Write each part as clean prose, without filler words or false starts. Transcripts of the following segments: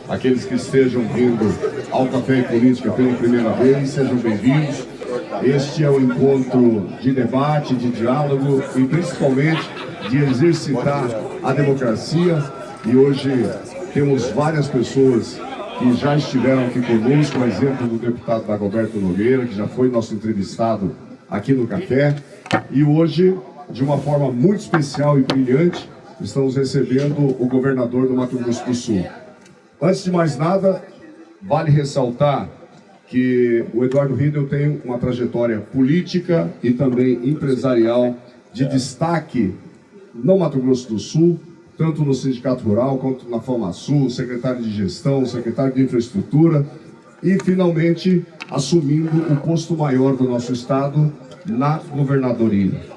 Aqueles que estejam vindo ao Café e Política pela primeira vez, sejam bem-vindos. Este é o encontro de debate, de diálogo e principalmente de exercitar a democracia. E hoje temos várias pessoas que já estiveram aqui conosco, por exemplo, do deputado Dagoberto Nogueira, que já foi nosso entrevistado aqui no Café. E hoje, de uma forma muito especial e brilhante, estamos recebendo o governador do Mato Grosso do Sul. Antes de mais nada, vale ressaltar que o Eduardo Riedel tem uma trajetória política e também empresarial de destaque no Mato Grosso do Sul, tanto no Sindicato Rural quanto na FamaSul, secretário de Gestão, secretário de Infraestrutura e, finalmente, assumindo o posto maior do nosso estado na governadoria.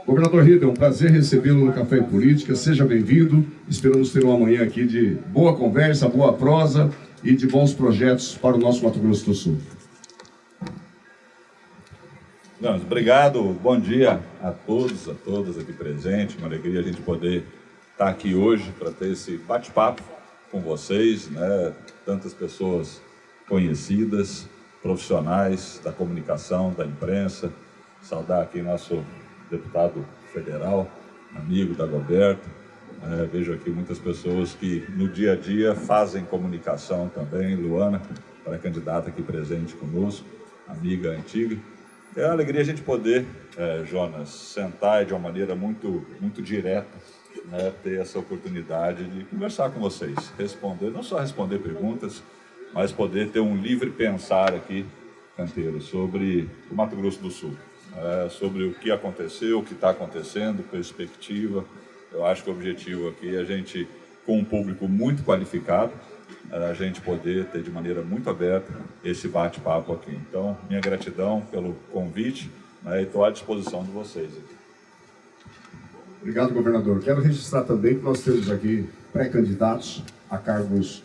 Governador Riedel, é um prazer recebê-lo no Café e Política, seja bem-vindo. Esperamos ter uma manhã aqui de boa conversa, boa prosa e de bons projetos para o nosso Mato Grosso do Sul. Obrigado, bom dia a todos, a todas aqui presentes. Uma alegria a gente poder estar aqui hoje para ter esse bate-papo com vocês, né? Tantas pessoas conhecidas, profissionais da comunicação, da imprensa. Saudar aqui nosso deputado federal, amigo Dagoberto. Vejo aqui muitas pessoas que no dia a dia fazem comunicação também. Luana, pré-candidata aqui presente conosco, amiga antiga. É uma alegria a gente poder, Jonas, sentar de uma maneira muito direta, né, ter essa oportunidade de conversar com vocês, responder, não só responder perguntas, mas poder ter um livre pensar aqui, Canteiro, sobre o Mato Grosso do Sul. Sobre o que aconteceu, o que está acontecendo, perspectiva. Eu acho que o objetivo aqui é a gente, com um público muito qualificado, a gente poder ter de maneira muito aberta esse bate-papo aqui. Então, minha gratidão pelo convite, né, e estou à disposição de vocês aqui. Obrigado, governador. Quero registrar também que nós temos aqui pré-candidatos a cargos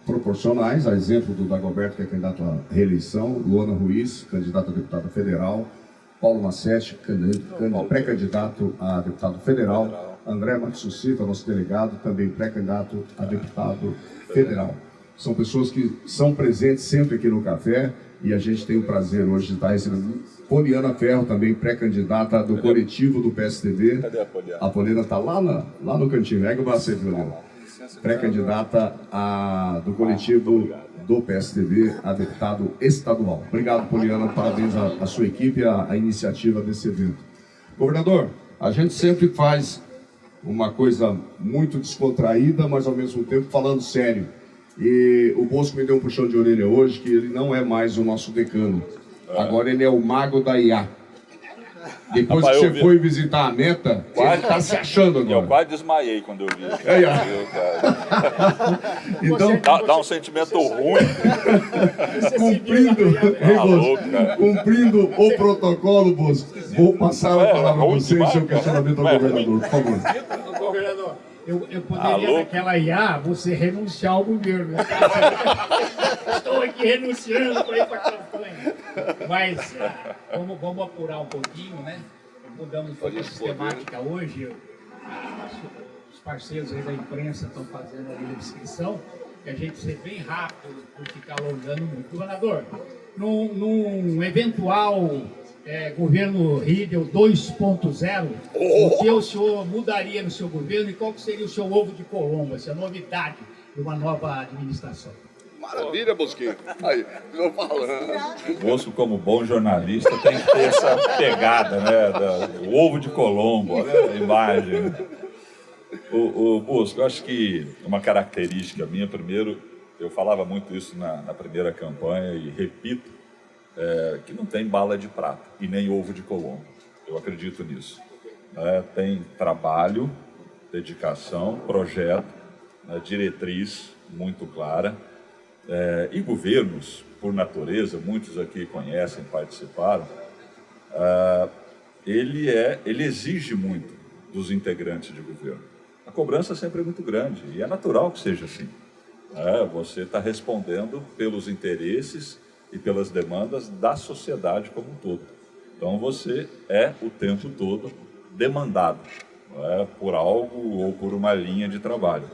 proporcionais, a exemplo do Dagoberto, que é candidato à reeleição, Luana Ruiz, candidata a deputada federal, Paulo Massetti, pré-candidato a deputado federal, André Matsucita, nosso delegado, também pré-candidato a deputado federal. São pessoas que são presentes sempre aqui no Café e a gente tem o prazer hoje de estar recebendo Poliana Ferro, também pré-candidata do coletivo do PSDB. Cadê a Poliana? A Poliana está lá no cantinho, pega o braço aí, Poliana. Pré-candidata do coletivo do PSDB a deputado estadual. Obrigado, Poliana, parabéns à sua equipe e à iniciativa desse evento. Governador, a gente sempre faz uma coisa muito descontraída, mas ao mesmo tempo falando sério. E o Bosco me deu um puxão de orelha hoje, que ele não é mais o nosso decano. Agora ele é o mago da IA. Depois que você foi visitar a Meta, ele está se achando agora. Eu quase desmaiei quando eu vi. Então, dá um sentimento ruim. Cumprindo o protocolo, Bosco, vou passar a palavra a você e seu questionamento ao governador, por favor. Governador, eu poderia, naquela IA, você renunciar ao governo. Estou aqui renunciando para ir para a campanha. Mas vamos apurar um pouquinho, né? Mudamos toda a sistemática hoje. Os parceiros aí da imprensa estão fazendo ali a descrição. E a gente ser bem rápido, por ficar alongando muito. Governador, num eventual governo Riedel 2.0, o que o senhor mudaria no seu governo e qual que seria o seu ovo de Colombo, essa novidade de uma nova administração? Maravilha, Bosquinho. Aí, estou falando. O Bosco, como bom jornalista, tem que ter essa pegada, né? O ovo de Colombo, olha a imagem. O Bosco, eu acho que uma característica minha, primeiro, eu falava muito isso na primeira campanha e repito, que não tem bala de prata e nem ovo de Colombo. Eu acredito nisso. Tem trabalho, dedicação, projeto, diretriz muito clara. E governos, por natureza, muitos aqui conhecem, participaram, ele exige muito dos integrantes de governo. A cobrança sempre é muito grande e é natural que seja assim. Você está respondendo pelos interesses e pelas demandas da sociedade como um todo. Então você é o tempo todo demandado por algo ou por uma linha de trabalho.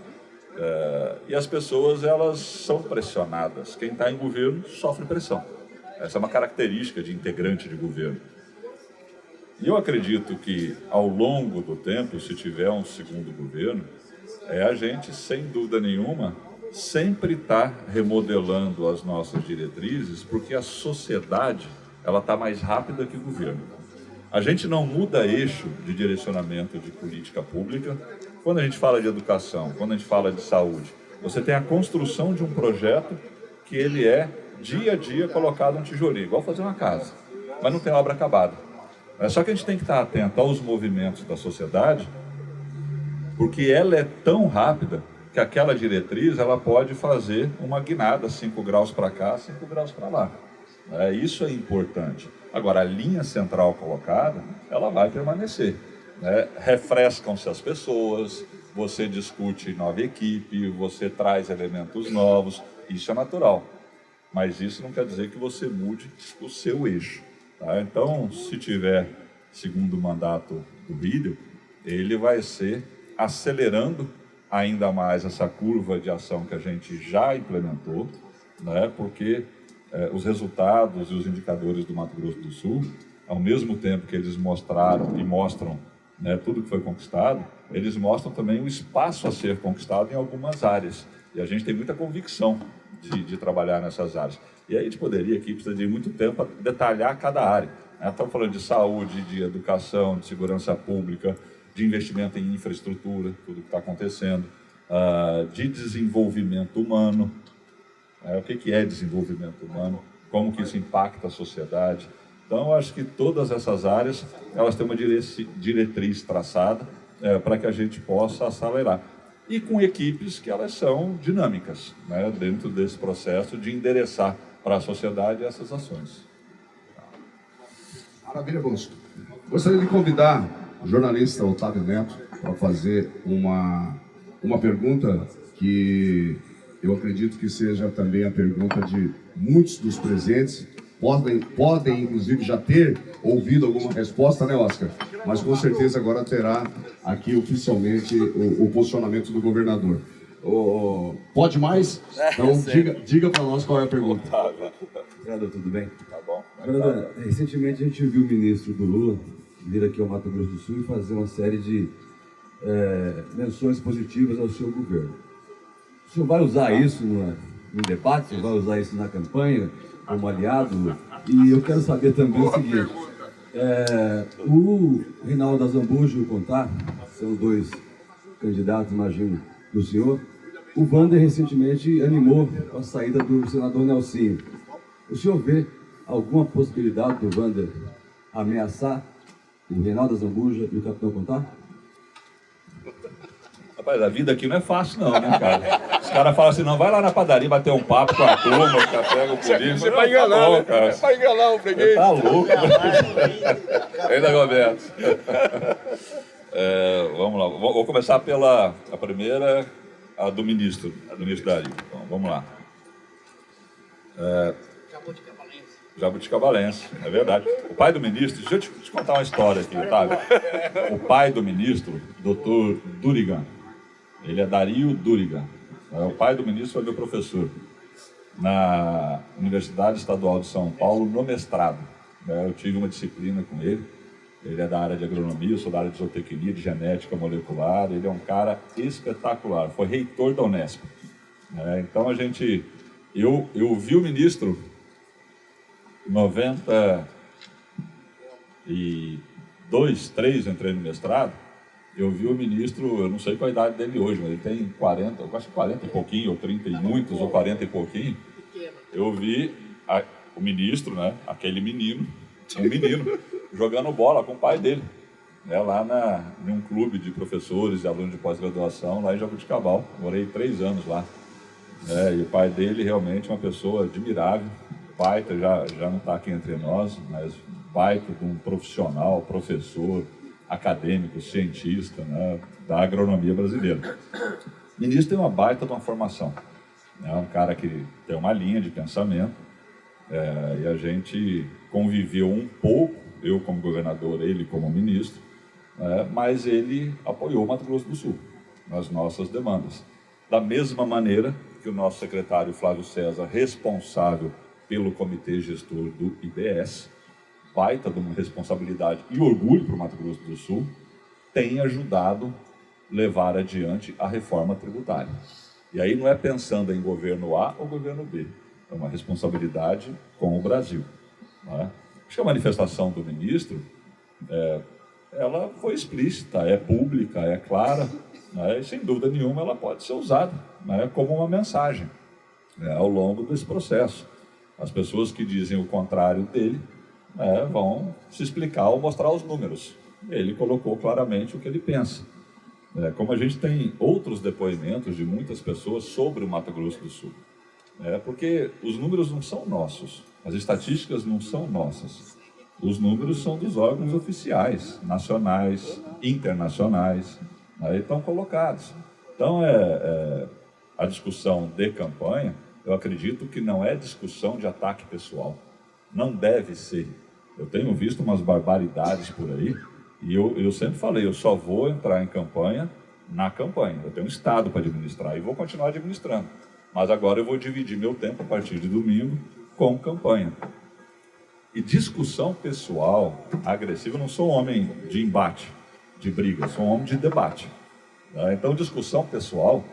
E as pessoas, elas são pressionadas. Quem está em governo sofre pressão. Essa é uma característica de integrante de governo. E eu acredito que, ao longo do tempo, se tiver um segundo governo, a gente, sem dúvida nenhuma, sempre está remodelando as nossas diretrizes, porque a sociedade está mais rápida que o governo. A gente não muda eixo de direcionamento de política pública. Quando a gente fala de educação, quando a gente fala de saúde, você tem a construção de um projeto que ele é, dia a dia, colocado um tijolinho, igual fazer uma casa, mas não tem obra acabada. Só que a gente tem que estar atento aos movimentos da sociedade, porque ela é tão rápida que aquela diretriz ela pode fazer uma guinada, 5 graus para cá, 5 graus para lá. Isso é importante. Agora, a linha central colocada, ela vai permanecer. Refrescam-se as pessoas, você discute nova equipe, você traz elementos novos, isso é natural. Mas isso não quer dizer que você mude o seu eixo. Então, se tiver segundo mandato do Rídio, ele vai ser acelerando ainda mais essa curva de ação que a gente já implementou, porque os resultados e os indicadores do Mato Grosso do Sul, ao mesmo tempo que eles mostraram e mostram tudo que foi conquistado, eles mostram também o espaço a ser conquistado em algumas áreas. E a gente tem muita convicção de trabalhar nessas áreas. E aí a gente poderia aqui, precisa de muito tempo para detalhar cada área. Estamos falando de saúde, de educação, de segurança pública, de investimento em infraestrutura, tudo que está acontecendo, de desenvolvimento humano. O que é desenvolvimento humano? Como que isso impacta a sociedade? Então, eu acho que todas essas áreas, elas têm uma diretriz traçada para que a gente possa acelerar. E com equipes que elas são dinâmicas, dentro desse processo de endereçar para a sociedade essas ações. Maravilha, Bosco. Gostaria de convidar o jornalista Otávio Neto para fazer uma pergunta que eu acredito que seja também a pergunta de muitos dos presentes. Podem inclusive, já ter ouvido alguma resposta, né, Oscar? Mas com certeza agora terá aqui oficialmente o posicionamento do governador. Pode mais? Então diga para nós qual é a pergunta. Governador, tudo bem? Tá bom. Governador, recentemente a gente viu o ministro do Lula vir aqui ao Mato Grosso do Sul e fazer uma série de menções positivas ao seu governo. O senhor vai usar isso no debate? O senhor vai usar isso na campanha como aliado? E eu quero saber também o seguinte, o Reinaldo Azambuja e o Contar, são 2 candidatos, imagino, do senhor. O Wander recentemente animou a saída do senador Nelsinho. O senhor vê alguma possibilidade do Wander ameaçar o Reinaldo Azambuja e o capitão Contar? Rapaz, a vida aqui não é fácil não, né, cara? Os caras falam assim, não, vai lá na padaria bater um papo com a turma, o café, o polícia. Você vai enganar, né? Cara. Vai enganar o freguês. Tá louco. Ainda, Roberto. Vamos lá. Vou começar pela a primeira, a do ministro Dario. Então, vamos lá. Jabuticabalense, é verdade. O pai do ministro, deixa eu te contar uma história aqui, Otávio. O pai do ministro, Dr. Durigan, ele é Dario Durigan. O pai do ministro foi meu professor na Universidade Estadual de São Paulo, no mestrado. Eu tive uma disciplina com ele. Ele é da área de agronomia, eu sou da área de zootecnia, de genética molecular. Ele é um cara espetacular. Foi reitor da Unesp. Então eu vi o ministro em 92, 3, entrei no mestrado. Eu vi o ministro, eu não sei qual a idade dele hoje, mas ele tem 40, eu acho que 40 e pouquinho, ou 30 e muitos, ou 40 e pouquinho. Eu vi o ministro, aquele menino, jogando bola com o pai dele, lá em um clube de professores e alunos de pós-graduação, lá em Jabuticabal. Morei 3 anos lá. E o pai dele realmente é uma pessoa admirável. O pai já não está aqui entre nós, mas baita de um profissional, professor, acadêmico, cientista, né, da agronomia brasileira. O ministro tem uma baita de uma formação. É um cara que tem uma linha de pensamento, e a gente conviveu um pouco, eu como governador, ele como ministro, mas ele apoiou o Mato Grosso do Sul nas nossas demandas. Da mesma maneira que o nosso secretário Flávio César, responsável pelo comitê gestor do IBS, baita de uma responsabilidade e orgulho para o Mato Grosso do Sul, tem ajudado a levar adiante a reforma tributária. E aí não é pensando em governo A ou governo B, é uma responsabilidade com o Brasil. Né? Acho que a manifestação do ministro, ela foi explícita, é pública, é clara, né? E sem dúvida nenhuma ela pode ser usada, né, como uma mensagem, ao longo desse processo. As pessoas que dizem o contrário dele, vão se explicar ou mostrar os números. Ele colocou claramente o que ele pensa. Como a gente tem outros depoimentos de muitas pessoas sobre o Mato Grosso do Sul. Porque os números não são nossos, as estatísticas não são nossas. Os números são dos órgãos oficiais, nacionais, internacionais, estão colocados. Então, a discussão de campanha, eu acredito que não é discussão de ataque pessoal. Não deve ser. Eu tenho visto umas barbaridades por aí, e eu sempre falei, eu só vou entrar em campanha na campanha. Eu tenho um Estado para administrar e vou continuar administrando. Mas agora eu vou dividir meu tempo a partir de domingo com campanha. E discussão pessoal, agressiva, eu não sou um homem de embate, de briga, sou um homem de debate. Então, discussão pessoal,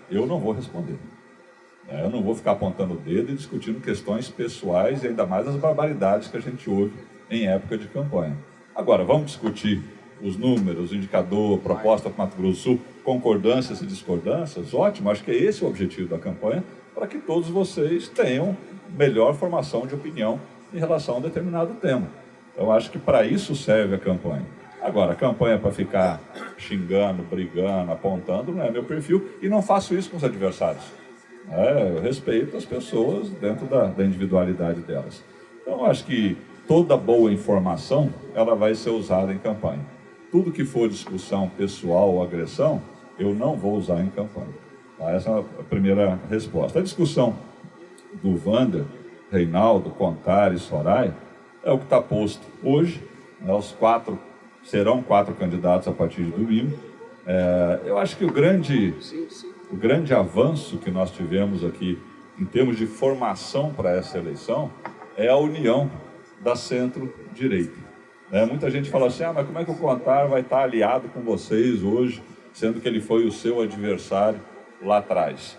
eu não vou responder. Eu não vou ficar apontando o dedo e discutindo questões pessoais e ainda mais as barbaridades que a gente ouve em época de campanha. Agora, vamos discutir os números, o indicador, proposta para o Mato Grosso do Sul, concordâncias e discordâncias? Ótimo, acho que é esse o objetivo da campanha, para que todos vocês tenham melhor formação de opinião em relação a um determinado tema. Eu acho que para isso serve a campanha. Agora, a campanha para ficar xingando, brigando, apontando, não é meu perfil, e não faço isso com os adversários. Eu respeito as pessoas dentro da individualidade delas. Então, eu acho que toda boa informação, ela vai ser usada em campanha. Tudo que for discussão pessoal ou agressão, eu não vou usar em campanha. Essa é a primeira resposta. A discussão do Wander, Reinaldo, Contar e Soraya é o que está posto hoje. Serão 4 candidatos a partir de domingo. Eu acho que o grande avanço que nós tivemos aqui, em termos de formação para essa eleição, é a união da centro-direita. Muita gente fala assim, mas como é que o Contar vai estar aliado com vocês hoje, sendo que ele foi o seu adversário lá atrás?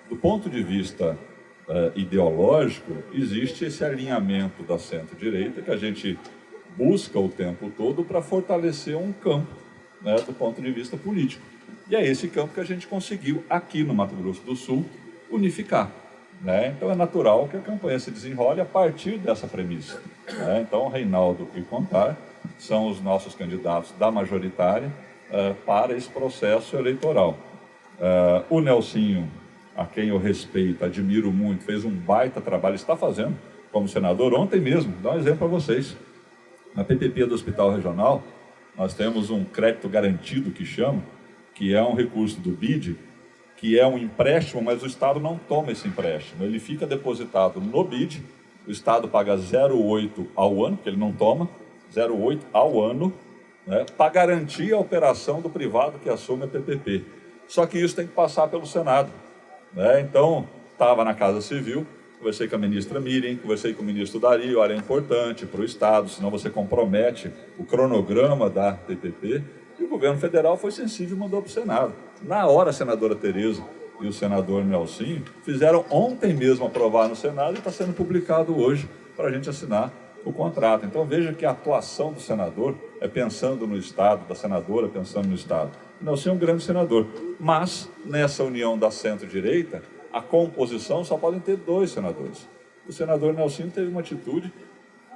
Do ponto de vista ideológico, existe esse alinhamento da centro-direita que a gente busca o tempo todo para fortalecer um campo, do ponto de vista político. E é esse campo que a gente conseguiu aqui no Mato Grosso do Sul unificar. Então é natural que a campanha se desenrole a partir dessa premissa. Então Reinaldo e Contar são os nossos candidatos da majoritária para esse processo eleitoral. O Nelsinho, a quem eu respeito, admiro muito, fez um baita trabalho, está fazendo como senador. Ontem mesmo, dá um exemplo para vocês. Na PPP do Hospital Regional, nós temos um crédito garantido que chama, que é um recurso do BID, que é um empréstimo, mas o Estado não toma esse empréstimo. Ele fica depositado no BID, o Estado paga 0,8 ao ano, porque ele não toma, 0,8 ao ano, para garantir a operação do privado que assume a PPP. Só que isso tem que passar pelo Senado. Então, estava na Casa Civil, conversei com a ministra Miriam, conversei com o ministro Dario, área importante para o Estado, senão você compromete o cronograma da PPP. E o governo federal foi sensível e mandou para o Senado. Na hora, a senadora Tereza e o senador Nelsinho fizeram ontem mesmo aprovar no Senado e está sendo publicado hoje para a gente assinar o contrato. Então veja que a atuação do senador é pensando no Estado, da senadora pensando no Estado. O Nelsinho é um grande senador, mas nessa união da centro-direita, a composição só podem ter 2 senadores. O senador Nelsinho teve uma atitude,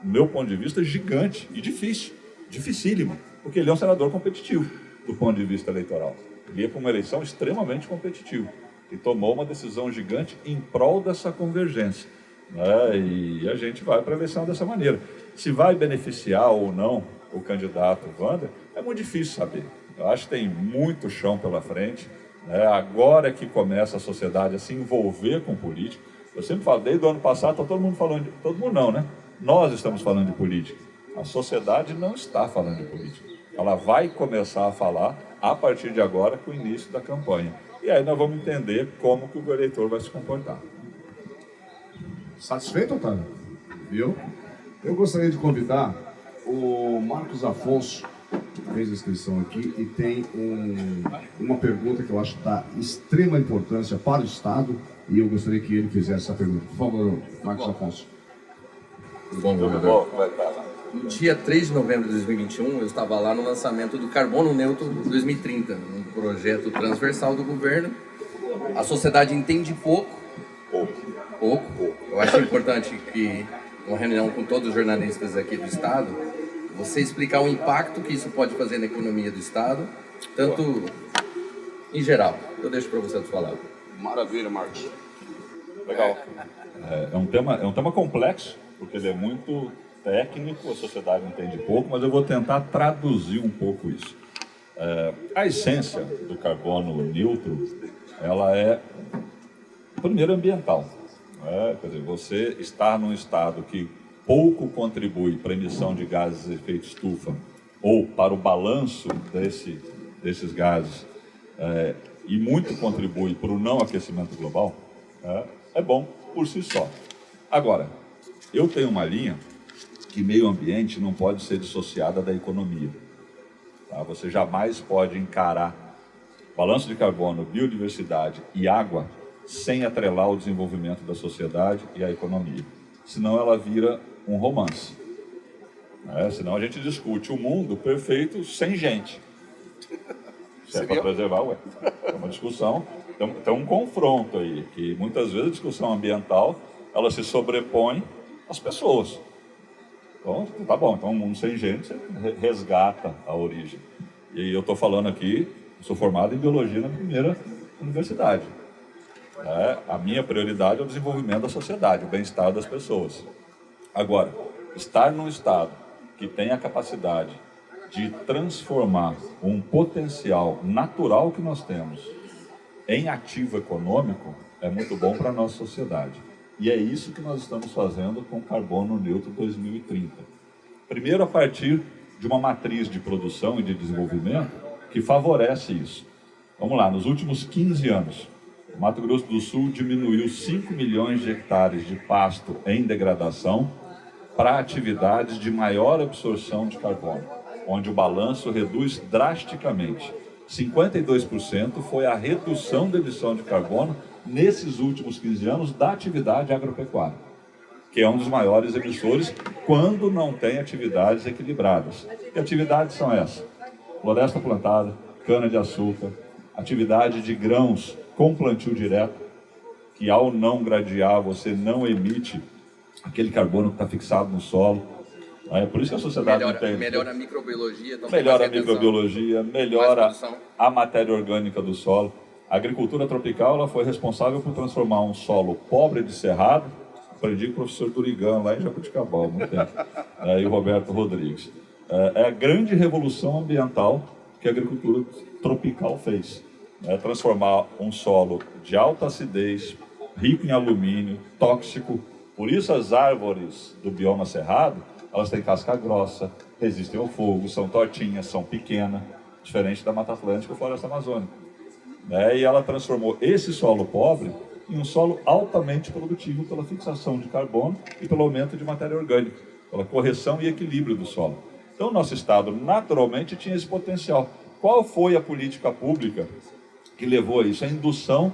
do meu ponto de vista, gigante e difícil, dificílima, porque ele é um senador competitivo do ponto de vista eleitoral. Ele ia para uma eleição extremamente competitiva e tomou uma decisão gigante em prol dessa convergência. né? E a gente vai para a eleição dessa maneira. Se vai beneficiar ou não o candidato Wander, é muito difícil saber. Eu acho que tem muito chão pela frente, né? Agora que começa a sociedade a se envolver com política. Eu sempre falo, desde o ano passado está todo mundo falando de... Todo mundo não, né? Nós estamos falando de política. A sociedade não está falando de política. Ela vai começar a falar a partir de agora, com o início da campanha. E aí nós vamos entender como que o eleitor vai se comportar. Satisfeito, Otávio? Viu? Eu gostaria de convidar o Marcos Afonso, que fez a inscrição aqui, e tem uma pergunta que eu acho que está de extrema importância para o Estado, e eu gostaria que ele fizesse essa pergunta. Por favor, Marcos Afonso. Tudo bom, governador? No dia 3 de novembro de 2021, eu estava lá no lançamento do Carbono Neutro 2030, um projeto transversal do governo. A sociedade entende pouco. Eu acho importante que, uma reunião com todos os jornalistas aqui do Estado, você explicar o impacto que isso pode fazer na economia do Estado, tanto em geral. Eu deixo para você falar. Maravilha, Marcos. Legal. É um tema complexo, porque ele é muito técnico, a sociedade entende pouco, mas eu vou tentar traduzir um pouco isso. A essência do carbono neutro, ela é, primeiro, ambiental. Quer dizer, você estar num estado que pouco contribui para a emissão de gases de efeito estufa ou para o balanço desses gases e muito contribui para o não aquecimento global, é bom por si só. Agora, eu tenho uma linha que meio ambiente não pode ser dissociada da economia. Tá? Você jamais pode encarar balanço de carbono, biodiversidade e água sem atrelar o desenvolvimento da sociedade e a economia. Senão ela vira um romance. Senão a gente discute o mundo perfeito sem gente. Se é para preservar, é uma discussão, tem um confronto aí, que muitas vezes a discussão ambiental, ela se sobrepõe às pessoas. Então, tá bom, então um mundo sem gente, você resgata a origem. E eu estou falando aqui, sou formado em biologia na primeira universidade. A minha prioridade é o desenvolvimento da sociedade, o bem-estar das pessoas. Agora, estar num estado que tem a capacidade de transformar um potencial natural que nós temos em ativo econômico é muito bom para a nossa sociedade. E é isso que nós estamos fazendo com o Carbono Neutro 2030. Primeiro, a partir de uma matriz de produção e de desenvolvimento que favorece isso. Vamos lá, nos últimos 15 anos, o Mato Grosso do Sul diminuiu 5 milhões de hectares de pasto em degradação para atividades de maior absorção de carbono, onde o balanço reduz drasticamente. 52% foi a redução da emissão de carbono nesses últimos 15 anos da atividade agropecuária, que é um dos maiores emissores quando não tem atividades equilibradas. Que atividades são essas? Floresta plantada, cana-de-açúcar, atividade de grãos com plantio direto, que ao não gradear você não emite aquele carbono que está fixado no solo. É por isso que a sociedade melhora a microbiologia, melhora a microbiologia, melhora a matéria orgânica do solo. A agricultura tropical ela foi responsável por transformar um solo pobre de cerrado, aprendi com o professor Durigan lá em Jabuticabal há muito tempo, e o Roberto Rodrigues. É a grande revolução ambiental que a agricultura tropical fez. Transformar um solo de alta acidez, rico em alumínio, tóxico. Por isso as árvores do bioma cerrado, elas têm casca grossa, resistem ao fogo, são tortinhas, são pequenas, diferente da Mata Atlântica ou Floresta Amazônica. E ela transformou esse solo pobre em um solo altamente produtivo pela fixação de carbono e pelo aumento de matéria orgânica, pela correção e equilíbrio do solo. Então, o nosso estado naturalmente tinha esse potencial. Qual foi a política pública que levou a isso? A indução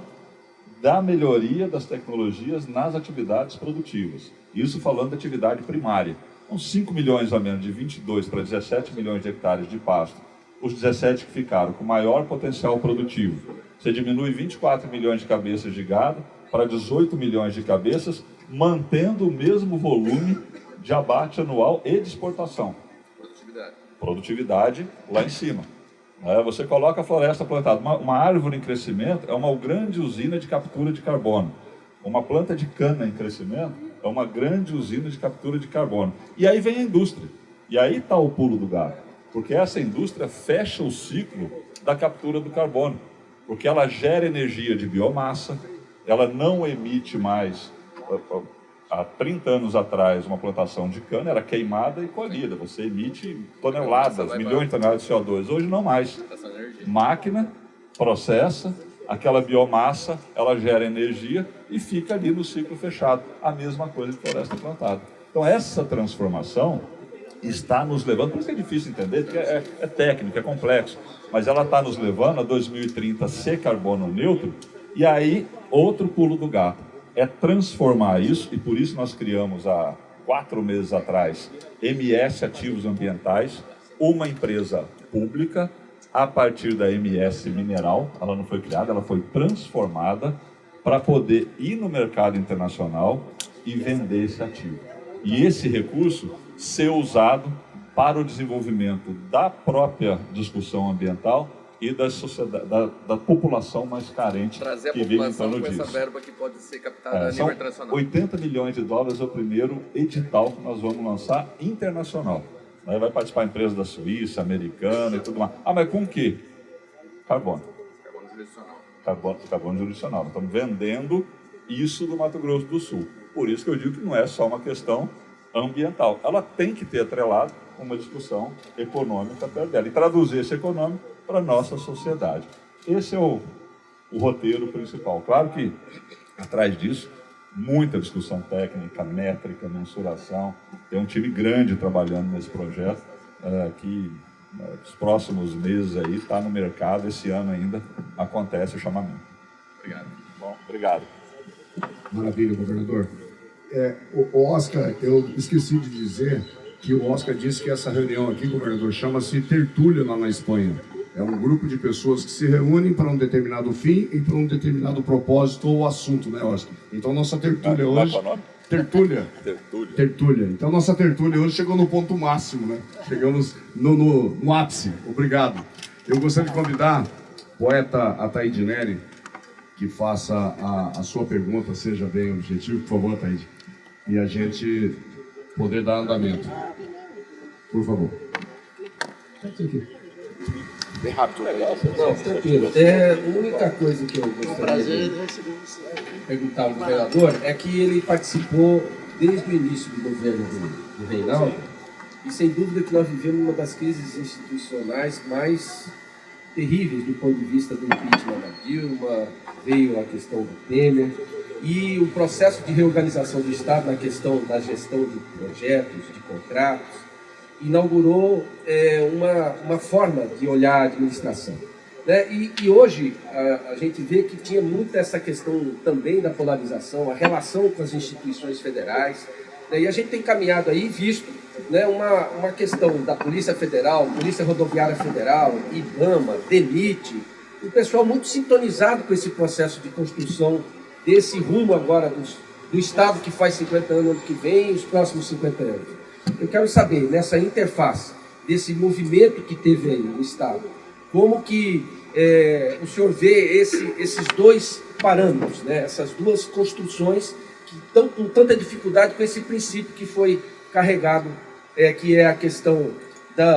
da melhoria das tecnologias nas atividades produtivas. Isso falando da atividade primária. Com 5 milhões a menos, de 22 para 17 milhões de hectares de pasto, os 17 que ficaram com maior potencial produtivo. Você diminui 24 milhões de cabeças de gado para 18 milhões de cabeças, mantendo o mesmo volume de abate anual e de exportação. Produtividade lá em cima. Você coloca a floresta plantada. Uma árvore em crescimento é uma grande usina de captura de carbono. Uma planta de cana em crescimento é uma grande usina de captura de carbono. E aí vem a indústria. E aí está o pulo do gato. Porque essa indústria fecha o ciclo da captura do carbono. Porque ela gera energia de biomassa, ela não emite mais... Há 30 anos atrás, uma plantação de cana era queimada e colhida. Você emite toneladas, milhões de toneladas de CO2. Hoje não mais. Máquina processa, aquela biomassa, ela gera energia e fica ali no ciclo fechado. A mesma coisa de floresta plantada. Então essa transformação está nos levando, por isso que é difícil entender, porque é técnico, é complexo, mas ela está nos levando a 2030 ser carbono neutro, e aí outro pulo do gato. É transformar isso, e por isso nós criamos há 4 meses atrás MS Ativos Ambientais, uma empresa pública, a partir da MS Mineral. Ela não foi criada, ela foi transformada para poder ir no mercado internacional e vender esse ativo. E esse recurso ser usado para o desenvolvimento da própria discussão ambiental e da população mais carente. Trazer a que vive em população torno com essa disso. verba que pode ser captada a nível internacional. 80 milhões de dólares é o primeiro edital que nós vamos lançar internacional. Aí vai participar empresas da Suíça, americana e tudo mais. Ah, mas com o quê? Carbono. Carbono jurisdicional. Carbono jurisdicional. Nós estamos vendendo isso do Mato Grosso do Sul. Por isso que eu digo que não é só uma questão ambiental. Ela tem que ter atrelado uma discussão econômica perto dela e traduzir esse econômico para a nossa sociedade. Esse é o roteiro principal. Claro que, atrás disso, muita discussão técnica, métrica, mensuração. Tem um time grande trabalhando nesse projeto, que nos próximos meses aí está no mercado. Esse ano ainda acontece o chamamento. Obrigado. Bom, obrigado. Maravilha, governador. O Oscar, eu esqueci de dizer que o Oscar disse que essa reunião aqui, governador, chama-se Tertúlia lá na Espanha. É um grupo de pessoas que se reúnem para um determinado fim e para um determinado propósito ou assunto, né, Oscar? Então, nossa tertúlia hoje... Qual é o nome? Tertúlia. Tertúlia. Então, nossa tertúlia hoje chegou no ponto máximo, né? Chegamos no ápice. Obrigado. Eu gostaria de convidar o poeta Ataíde Neri que faça a sua pergunta, seja bem objetivo, por favor, Ataíde. E a gente poder dar andamento. Por favor. Bem rápido. Não, tranquilo. A única coisa que eu gostaria de perguntar ao governador é que ele participou desde o início do governo do Reinaldo e sem dúvida que nós vivemos uma das crises institucionais mais terríveis do ponto de vista do impeachment da Dilma, veio a questão do Temer e o processo de reorganização do Estado na questão da gestão de projetos, de contratos, inaugurou uma forma de olhar a administração. Né? E hoje a gente vê que tinha muito essa questão também da polarização, a relação com as instituições federais, né? E a gente tem caminhado aí visto, né, uma questão da Polícia Federal, Polícia Rodoviária Federal, IBAMA, DENIT, o pessoal muito sintonizado com esse processo de construção desse rumo agora do Estado que faz 50 anos ano que vem e os próximos 50 anos. Eu quero saber, nessa interface desse movimento que teve aí no Estado, como que o senhor vê esses dois parâmetros, né? Essas duas construções que estão com tanta dificuldade com esse princípio que foi carregado, que é a questão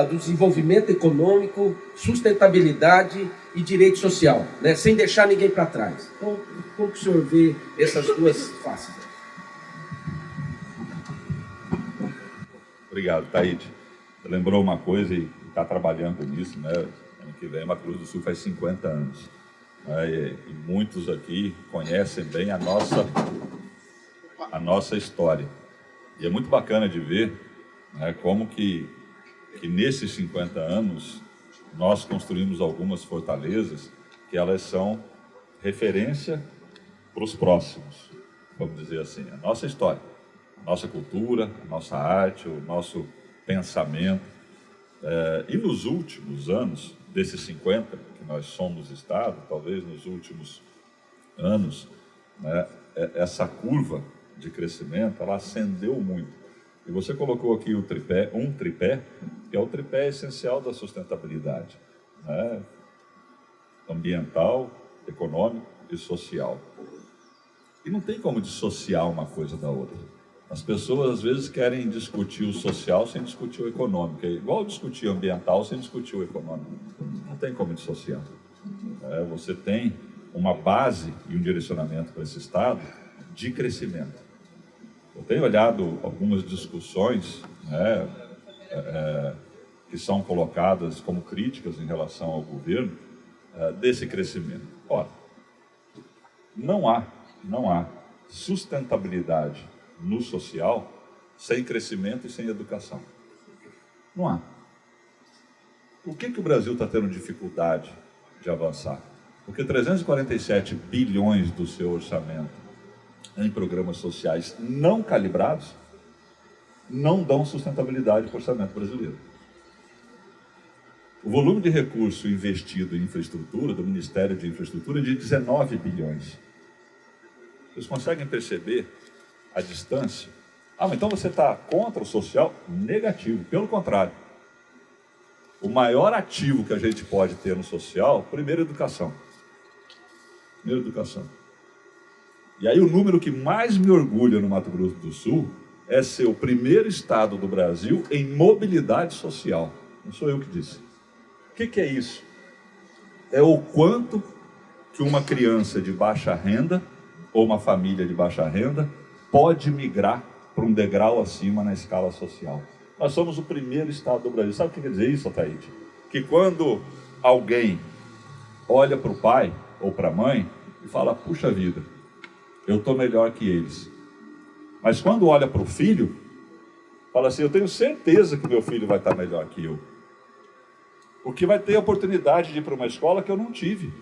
do desenvolvimento econômico, sustentabilidade e direito social, né? Sem deixar ninguém para trás. Então, como que o senhor vê essas duas faces? Obrigado, Taíde. Você lembrou uma coisa e está trabalhando nisso, né? Ano que vem, Mato Grosso do Sul faz 50 anos. Né? E muitos aqui conhecem bem a nossa história. E é muito bacana de ver, né, como que nesses 50 anos nós construímos algumas fortalezas que elas são referência para os próximos, vamos dizer assim, a nossa história, a nossa cultura, a nossa arte, o nosso pensamento. E nos últimos anos, desses 50 que nós somos Estado, talvez nos últimos anos, né, essa curva de crescimento, ela ascendeu muito. E você colocou aqui um tripé, que é o tripé essencial da sustentabilidade, né? Ambiental, econômico e social. E não tem como dissociar uma coisa da outra. As pessoas, às vezes, querem discutir o social sem discutir o econômico. É igual discutir o ambiental sem discutir o econômico. Não tem como dissociar. Você tem uma base e um direcionamento para esse Estado de crescimento. Eu tenho olhado algumas discussões, né, que são colocadas como críticas em relação ao governo desse crescimento. Ora, não há sustentabilidade no social sem crescimento e sem educação. Não há. Por que o Brasil está tendo dificuldade de avançar? Porque 347 bilhões do seu orçamento em programas sociais não calibrados não dão sustentabilidade para o orçamento brasileiro. O volume de recurso investido em infraestrutura do Ministério de Infraestrutura é de 19 bilhões. Vocês conseguem perceber a distância? Mas então você está contra o social? Negativo, pelo contrário. O maior ativo que a gente pode ter no social, primeiro, educação. Primeiro, educação. E aí o número que mais me orgulha no Mato Grosso do Sul é ser o primeiro estado do Brasil em mobilidade social. Não sou eu que disse. O que é isso? É o quanto que uma criança de baixa renda ou uma família de baixa renda pode migrar para um degrau acima na escala social. Nós somos o primeiro estado do Brasil. Sabe o que quer dizer isso, Ataíde? Que quando alguém olha para o pai ou para a mãe e fala, puxa vida, eu estou melhor que eles. Mas quando olha para o filho, fala assim, eu tenho certeza que meu filho vai estar melhor que eu. Porque vai ter a oportunidade de ir para uma escola que eu não tive.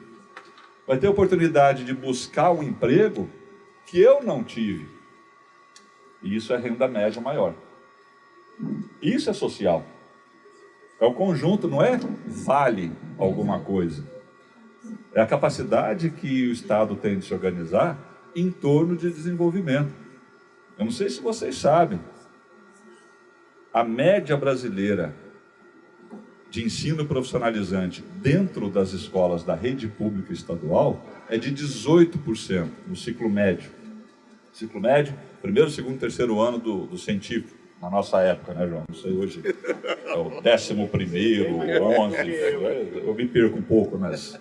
Vai ter a oportunidade de buscar um emprego que eu não tive. E isso é renda média maior. Isso é social. É o conjunto, não é vale alguma coisa. É a capacidade que o Estado tem de se organizar em torno de desenvolvimento. Eu não sei se vocês sabem, a média brasileira de ensino profissionalizante dentro das escolas da rede pública estadual é de 18% no ciclo médio. Ciclo médio, primeiro, segundo, terceiro ano do científico, na nossa época, né, João? Não sei, hoje é o 11º, 11, eu me perco um pouco, mas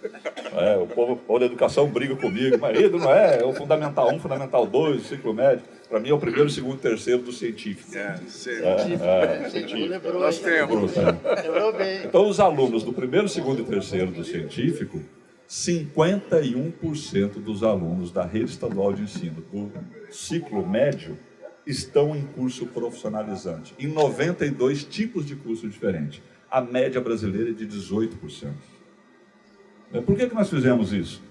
o povo da educação briga comigo, marido, não é o Fundamental 1, Fundamental 2, o ciclo médio, para mim é o primeiro, segundo, terceiro do científico. Científico. Nós temos. Então, os alunos do primeiro, segundo e terceiro do científico, 51% dos alunos da rede estadual de ensino do ciclo médio estão em curso profissionalizante, em 92 tipos de curso diferentes. A média brasileira é de 18%. Por que nós fizemos isso?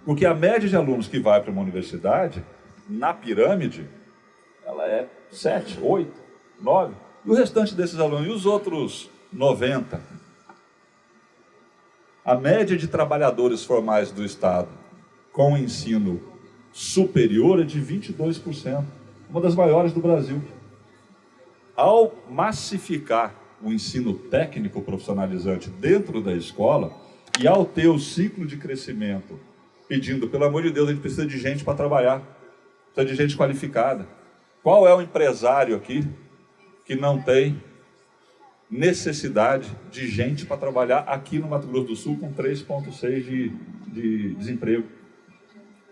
Porque a média de alunos que vai para uma universidade, na pirâmide, ela é 7, 8, 9. E o restante desses alunos, e os outros 90? A média de trabalhadores formais do Estado com ensino superior é de 22%. Uma das maiores do Brasil. Ao massificar o ensino técnico profissionalizante dentro da escola e ao ter o ciclo de crescimento pedindo, pelo amor de Deus, a gente precisa de gente para trabalhar, precisa de gente qualificada. Qual é o empresário aqui que não tem necessidade de gente para trabalhar aqui no Mato Grosso do Sul com 3,6 de desemprego?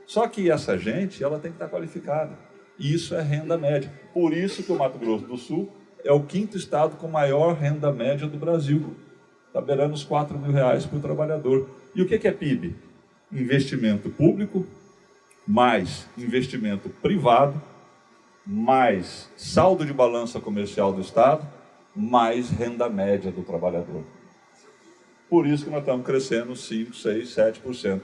Só que essa gente, ela tem que estar qualificada. E isso é renda média. Por isso que o Mato Grosso do Sul é o 5º estado com maior renda média do Brasil. Está beirando os R$4.000 por trabalhador. E o que é PIB? Investimento público, mais investimento privado, mais saldo de balança comercial do Estado, mais renda média do trabalhador. Por isso que nós estamos crescendo 5%, 6%, 7%.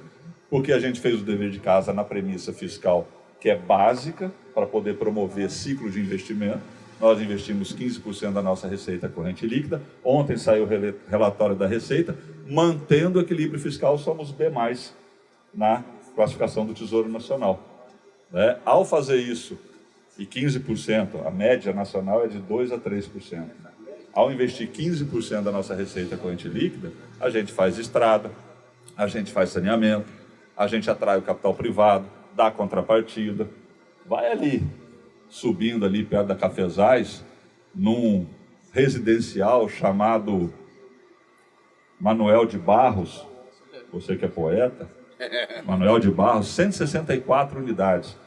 Porque a gente fez o dever de casa na premissa fiscal, que é básica, para poder promover ciclo de investimento. Nós investimos 15% da nossa receita corrente líquida. Ontem saiu o relatório da Receita. Mantendo o equilíbrio fiscal, somos B+, na classificação do Tesouro Nacional. Ao fazer isso, e 15%, a média nacional é de 2% a 3%. Ao investir 15% da nossa receita corrente líquida, a gente faz estrada, a gente faz saneamento, a gente atrai o capital privado, dá contrapartida, vai ali. subindo ali perto da Cafezais, num residencial chamado Manuel de Barros, você que é poeta, Manuel de Barros, 164 unidades.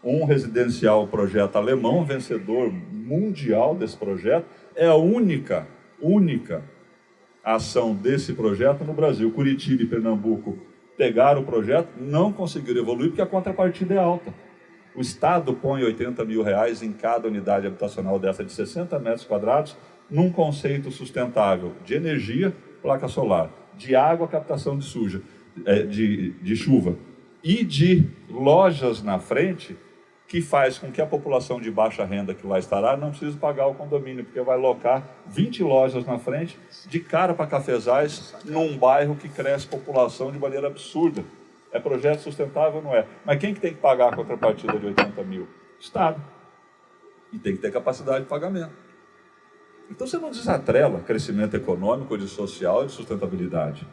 Um residencial, projeto alemão, vencedor mundial desse projeto, é a única ação desse projeto no Brasil. Curitiba e Pernambuco pegaram o projeto, não conseguiram evoluir porque a contrapartida é alta. O Estado põe R$80 mil em cada unidade habitacional dessa de 60 metros quadrados, num conceito sustentável de energia, placa solar, de água, captação de chuva, e de lojas na frente, que faz com que a população de baixa renda que lá estará não precise pagar o condomínio, porque vai locar 20 lojas na frente, de cara para Cafezais, num bairro que cresce população de maneira absurda. É projeto sustentável, não é? Mas quem que tem que pagar a contrapartida de 80 mil? Estado. E tem que ter capacidade de pagamento. Então você não desatrela crescimento econômico, de social e de sustentabilidade.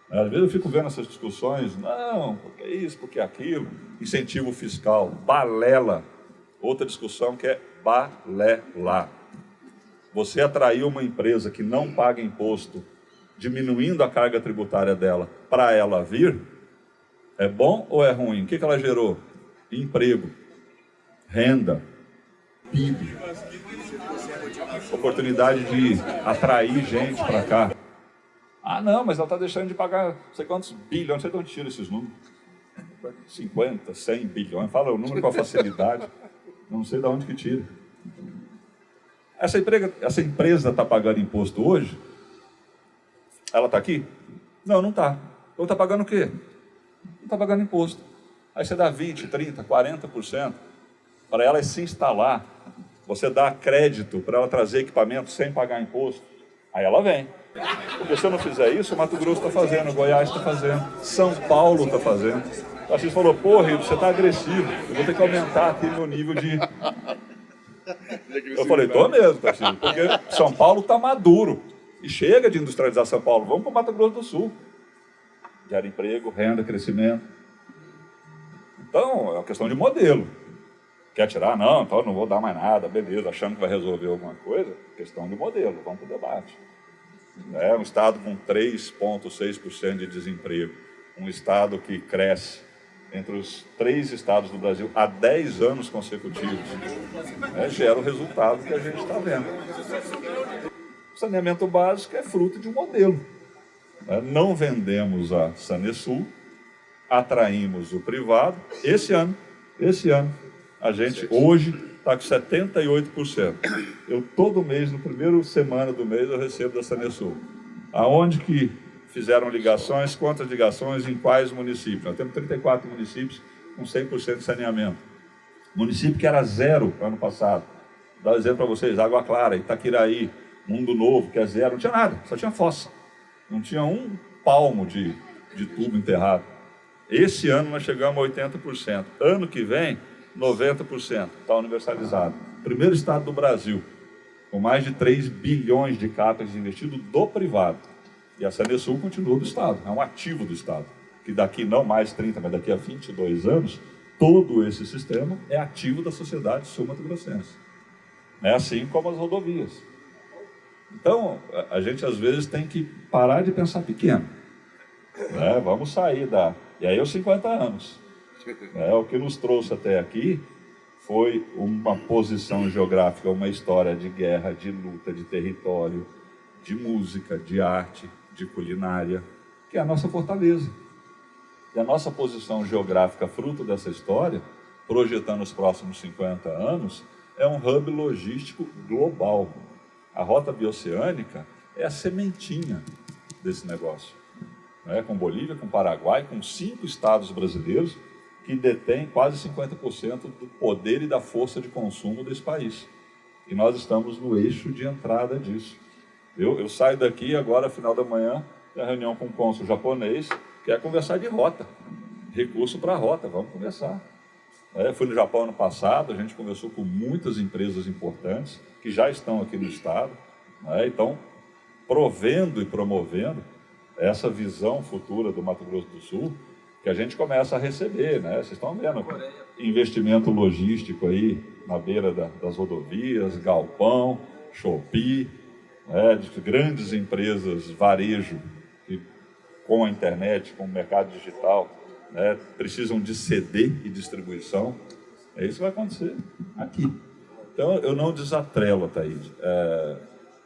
Às vezes eu fico vendo essas discussões, não, porque isso, porque aquilo, incentivo fiscal, balela. Outra discussão que é balela. Você atraiu uma empresa que não paga imposto, diminuindo a carga tributária dela, para ela vir, é bom ou é ruim? O que ela gerou? Emprego, renda, PIB, oportunidade de atrair gente para cá. Ah, não, mas ela está deixando de pagar não sei quantos bilhões, não sei de onde tira esses números. 50, 100 bilhões, fala o número com a facilidade, não sei de onde que tira. Essa empresa está pagando imposto hoje? Ela está aqui? Não, não está. Então está pagando o quê? Não está pagando imposto. Aí você dá 20%, 30%, 40% para ela se instalar. Você dá crédito para ela trazer equipamento sem pagar imposto. Aí ela vem. Porque se eu não fizer isso, o Mato Grosso está fazendo, o Goiás está fazendo, São Paulo está fazendo. O Tarcísio falou, pô, Rio, você está agressivo, eu vou ter que aumentar aqui meu nível de... Eu falei, tô mesmo, Tarcísio, porque São Paulo está maduro. E chega de industrializar São Paulo, vamos para o Mato Grosso do Sul. Gera emprego, renda, crescimento. Então, é uma questão de modelo. Quer tirar? Não, então eu não vou dar mais nada, beleza, achando que vai resolver alguma coisa. Questão de modelo, vamos para o debate. É um estado com 3,6% de desemprego, um estado que cresce entre os 3 estados do Brasil há 10 anos consecutivos, gera o resultado que a gente está vendo. O saneamento básico é fruto de um modelo. Não vendemos a Sanesul, atraímos o privado. Esse ano, a gente hoje está com 78%. Eu todo mês, no primeiro semana do mês, eu recebo da Sanesul. Aonde que fizeram ligações, quantas ligações, em quais municípios? Nós temos 34 municípios com 100% de saneamento. Município que era 0 ano passado. Vou dar um exemplo para vocês, Água Clara, Itaquiraí, Mundo Novo, que é 0, não tinha nada, só tinha fossa. Não tinha um palmo de tubo enterrado. Esse ano nós chegamos a 80%. Ano que vem, 90%, está universalizado. Primeiro estado do Brasil, com mais de 3 bilhões de CAPEX investido do privado. E a Sanesul continua do Estado, é um ativo do Estado. Que daqui não mais 30, mas daqui a 22 anos, todo esse sistema é ativo da sociedade sul-mato-grossense. É assim como as rodovias. Então, a gente às vezes tem que parar de pensar pequeno. Vamos sair da... E aí, os 50 anos. O que nos trouxe até aqui foi uma posição geográfica, uma história de guerra, de luta, de território, de música, de arte, de culinária, que é a nossa fortaleza. E a nossa posição geográfica, fruto dessa história, projetando os próximos 50 anos, é um hub logístico global. A rota bioceânica é a sementinha desse negócio. Com Bolívia, com Paraguai, com 5 estados brasileiros, que detém quase 50% do poder e da força de consumo desse país. E nós estamos no eixo de entrada disso. Eu saio daqui agora, final da manhã, tem reunião com o cônsul japonês, que é conversar de rota, recurso para a rota, vamos conversar. Fui no Japão ano passado, a gente conversou com muitas empresas importantes, que já estão aqui no estado, então, provendo e promovendo essa visão futura do Mato Grosso do Sul, que a gente começa a receber, Vocês estão vendo, investimento logístico aí na beira das rodovias, galpão, Shopee, né, de grandes empresas, varejo, que com a internet, com o mercado digital, né, precisam de CD e distribuição. É isso que vai acontecer aqui. Então, eu não desatrelo, Ataíde,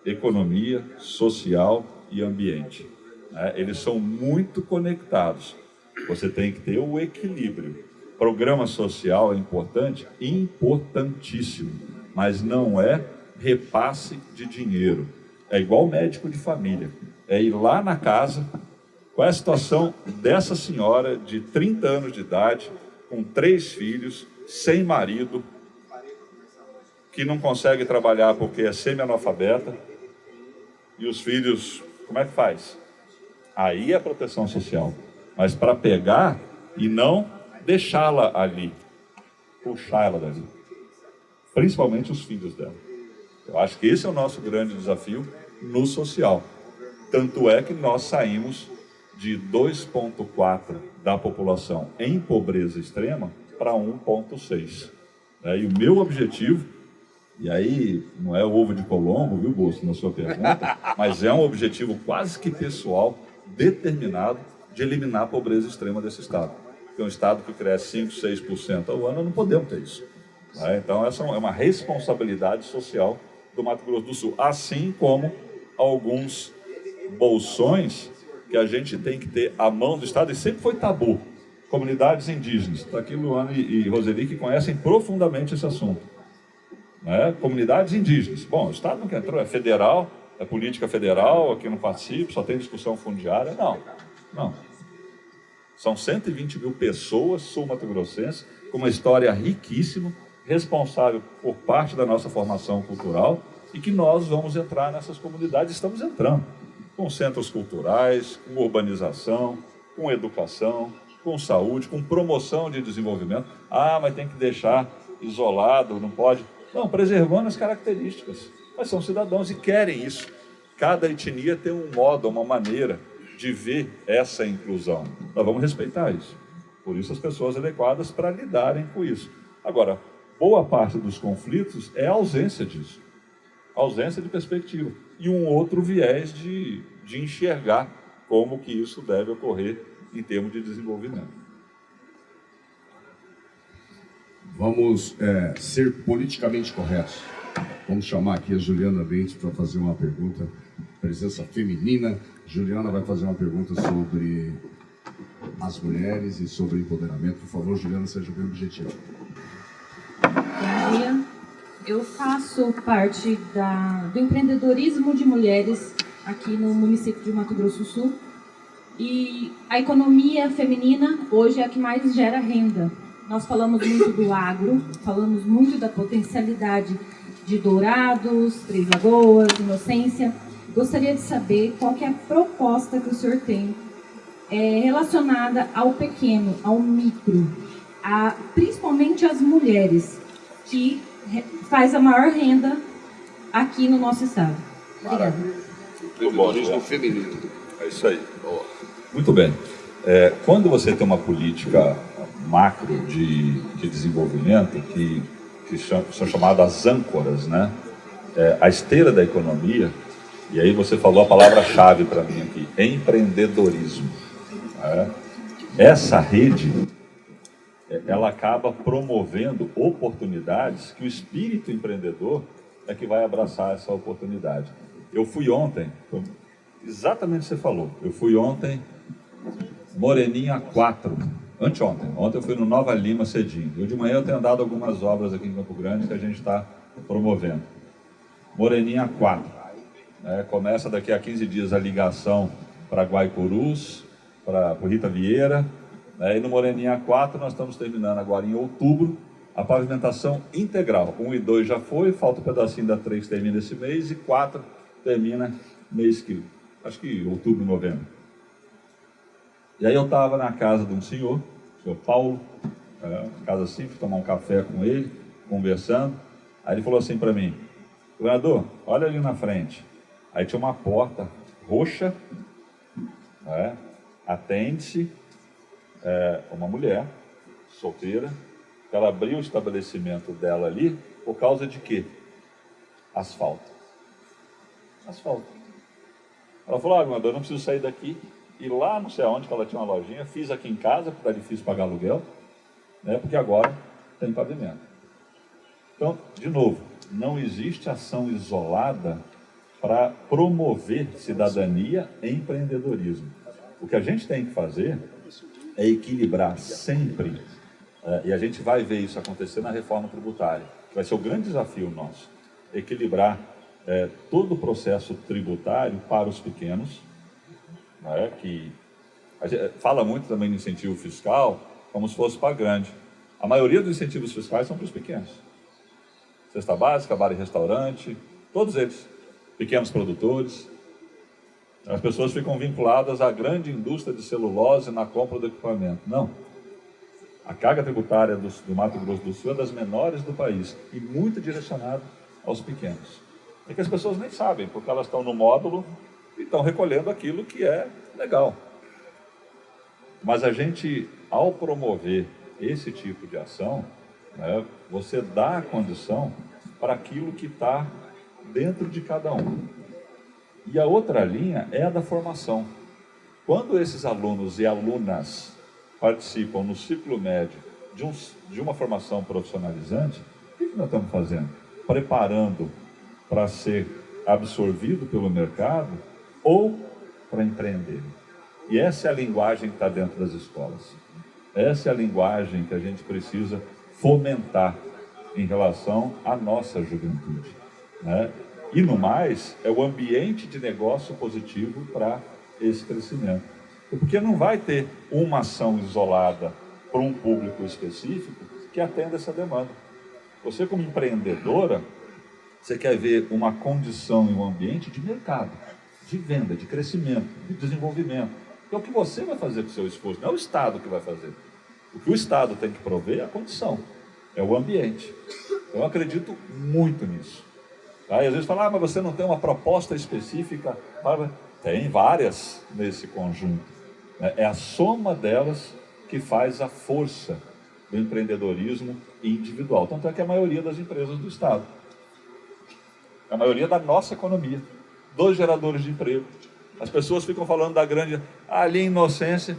economia, social e ambiente. Né? Eles são muito conectados. Você tem que ter o equilíbrio. Programa social é importante? Importantíssimo. Mas não é repasse de dinheiro. É igual médico de família. É ir lá na casa. Qual é a situação dessa senhora de 30 anos de idade, com 3 filhos, sem marido, que não consegue trabalhar porque é semi-analfabeta, e os filhos, como é que faz? Aí é proteção social. Mas para pegar e não deixá-la ali, puxar ela dali. Principalmente os filhos dela. Eu acho que esse é o nosso grande desafio no social. Tanto é que nós saímos de 2,4 da população em pobreza extrema para 1,6. E o meu objetivo, e aí não é o ovo de Colombo, viu, Bolso, na sua pergunta, mas é um objetivo quase que pessoal, determinado, de eliminar a pobreza extrema desse estado. Porque um estado que cresce 5%, 6% ao ano, não podemos ter isso. Então, essa é uma responsabilidade social do Mato Grosso do Sul, assim como alguns bolsões que a gente tem que ter à mão do Estado, e sempre foi tabu. Comunidades indígenas. Está aqui Luana e Roseli, que conhecem profundamente esse assunto. Comunidades indígenas. Bom, o Estado nunca entrou, é federal, é política federal, aqui não participa, só tem discussão fundiária. Não. São 120 mil pessoas sul-mato-grossenses, com uma história riquíssima, responsável por parte da nossa formação cultural, e que nós vamos entrar nessas comunidades, estamos entrando, com centros culturais, com urbanização, com educação, com saúde, com promoção de desenvolvimento. Mas tem que deixar isolado, não pode. Não, preservando as características. Mas são cidadãos e querem isso. Cada etnia tem um modo, uma maneira de ver essa inclusão. Nós vamos respeitar isso. Por isso as pessoas adequadas para lidarem com isso. Agora, boa parte dos conflitos é a ausência disso. Ausência de perspectiva. E um outro viés de enxergar como que isso deve ocorrer em termos de desenvolvimento. Vamos ser politicamente corretos. Vamos chamar aqui a Juliana Bentes para fazer uma pergunta. Presença feminina. Juliana vai fazer uma pergunta sobre as mulheres e sobre empoderamento. Por favor, Juliana, seja bem objetiva. Bom dia. Eu faço parte do empreendedorismo de mulheres aqui no município de Mato Grosso do Sul. E a economia feminina hoje é a que mais gera renda. Nós falamos muito do agro, falamos muito da potencialidade de Dourados, Três Lagoas, Inocência. Gostaria de saber qual que é a proposta que o senhor tem relacionada ao pequeno, ao micro, principalmente as mulheres, que faz a maior renda aqui no nosso estado. Obrigada. Muito bom, Empreendedorismo feminino. É isso aí. Muito bem. Quando você tem uma política macro de desenvolvimento, que são chamadas âncoras, né? A esteira da economia, e aí você falou a palavra-chave para mim aqui, empreendedorismo. Essa rede, ela acaba promovendo oportunidades que o espírito empreendedor é que vai abraçar essa oportunidade. Eu fui ontem, exatamente o que você falou, eu fui ontem Moreninha 4, anteontem. Ontem eu fui no Nova Lima cedinho. Eu de manhã eu tenho andado algumas obras aqui em Campo Grande que a gente está promovendo. Moreninha 4. Começa daqui a 15 dias a ligação para Guaicurus, para Rita Vieira. E no Moreninha 4 nós estamos terminando agora em outubro a pavimentação integral. 1 e 2 já foi, falta um pedacinho da 3 que termina esse mês e 4 termina mês que, acho que outubro, novembro. E aí eu estava na casa de um senhor, o senhor Paulo, casa simples, tomar um café com ele, conversando. Aí ele falou assim para mim: governador, olha ali na frente. Aí tinha uma porta roxa, atende-se uma mulher solteira, ela abriu o estabelecimento dela ali Por causa de quê? Asfalto. Asfalto. Ela falou, governador, eu não preciso sair daqui. E lá, não sei aonde, que ela tinha uma lojinha, fiz aqui em casa, porque está difícil pagar aluguel, né, porque agora tem pavimento. Então, de novo, não existe ação isolada para promover cidadania e empreendedorismo. O que a gente tem que fazer é equilibrar sempre, e a gente vai ver isso acontecer na reforma tributária, que vai ser o grande desafio nosso, equilibrar todo o processo tributário para os pequenos, né, que a gente fala muito também no incentivo fiscal, como se fosse para grande. A maioria dos incentivos fiscais são para os pequenos. Cesta básica, bar e restaurante, todos eles, pequenos produtores. As pessoas ficam vinculadas à grande indústria de celulose na compra do equipamento. Não. A carga tributária do Mato Grosso do Sul é das menores do país e muito direcionada aos pequenos. É que as pessoas nem sabem, porque elas estão no módulo e estão recolhendo aquilo que é legal. Mas a gente, ao promover esse tipo de ação, né, você dá a condição para aquilo que está dentro de cada um. E a outra linha é a da formação. Quando esses alunos e alunas participam no ciclo médio de uma formação profissionalizante, o que nós estamos fazendo? Preparando para ser absorvido pelo mercado ou para empreender. E essa é a linguagem que está dentro das escolas. Essa é a linguagem que a gente precisa fomentar em relação à nossa juventude, né? E no mais, é o ambiente de negócio positivo para esse crescimento. Porque não vai ter uma ação isolada para um público específico que atenda essa demanda. Você, como empreendedora, você quer ver uma condição e um ambiente de mercado, de venda, de crescimento, de desenvolvimento. É o que você vai fazer com o seu esforço, não é o Estado que vai fazer. O que o Estado tem que prover é a condição, é o ambiente. Eu acredito muito nisso. Tá? E às vezes fala, mas você não tem uma proposta específica? Tem várias nesse conjunto. É a soma delas que faz a força do empreendedorismo individual. Tanto é que a maioria das empresas do Estado, a maioria da nossa economia, dos geradores de emprego. As pessoas ficam falando da grande... ali em Inocência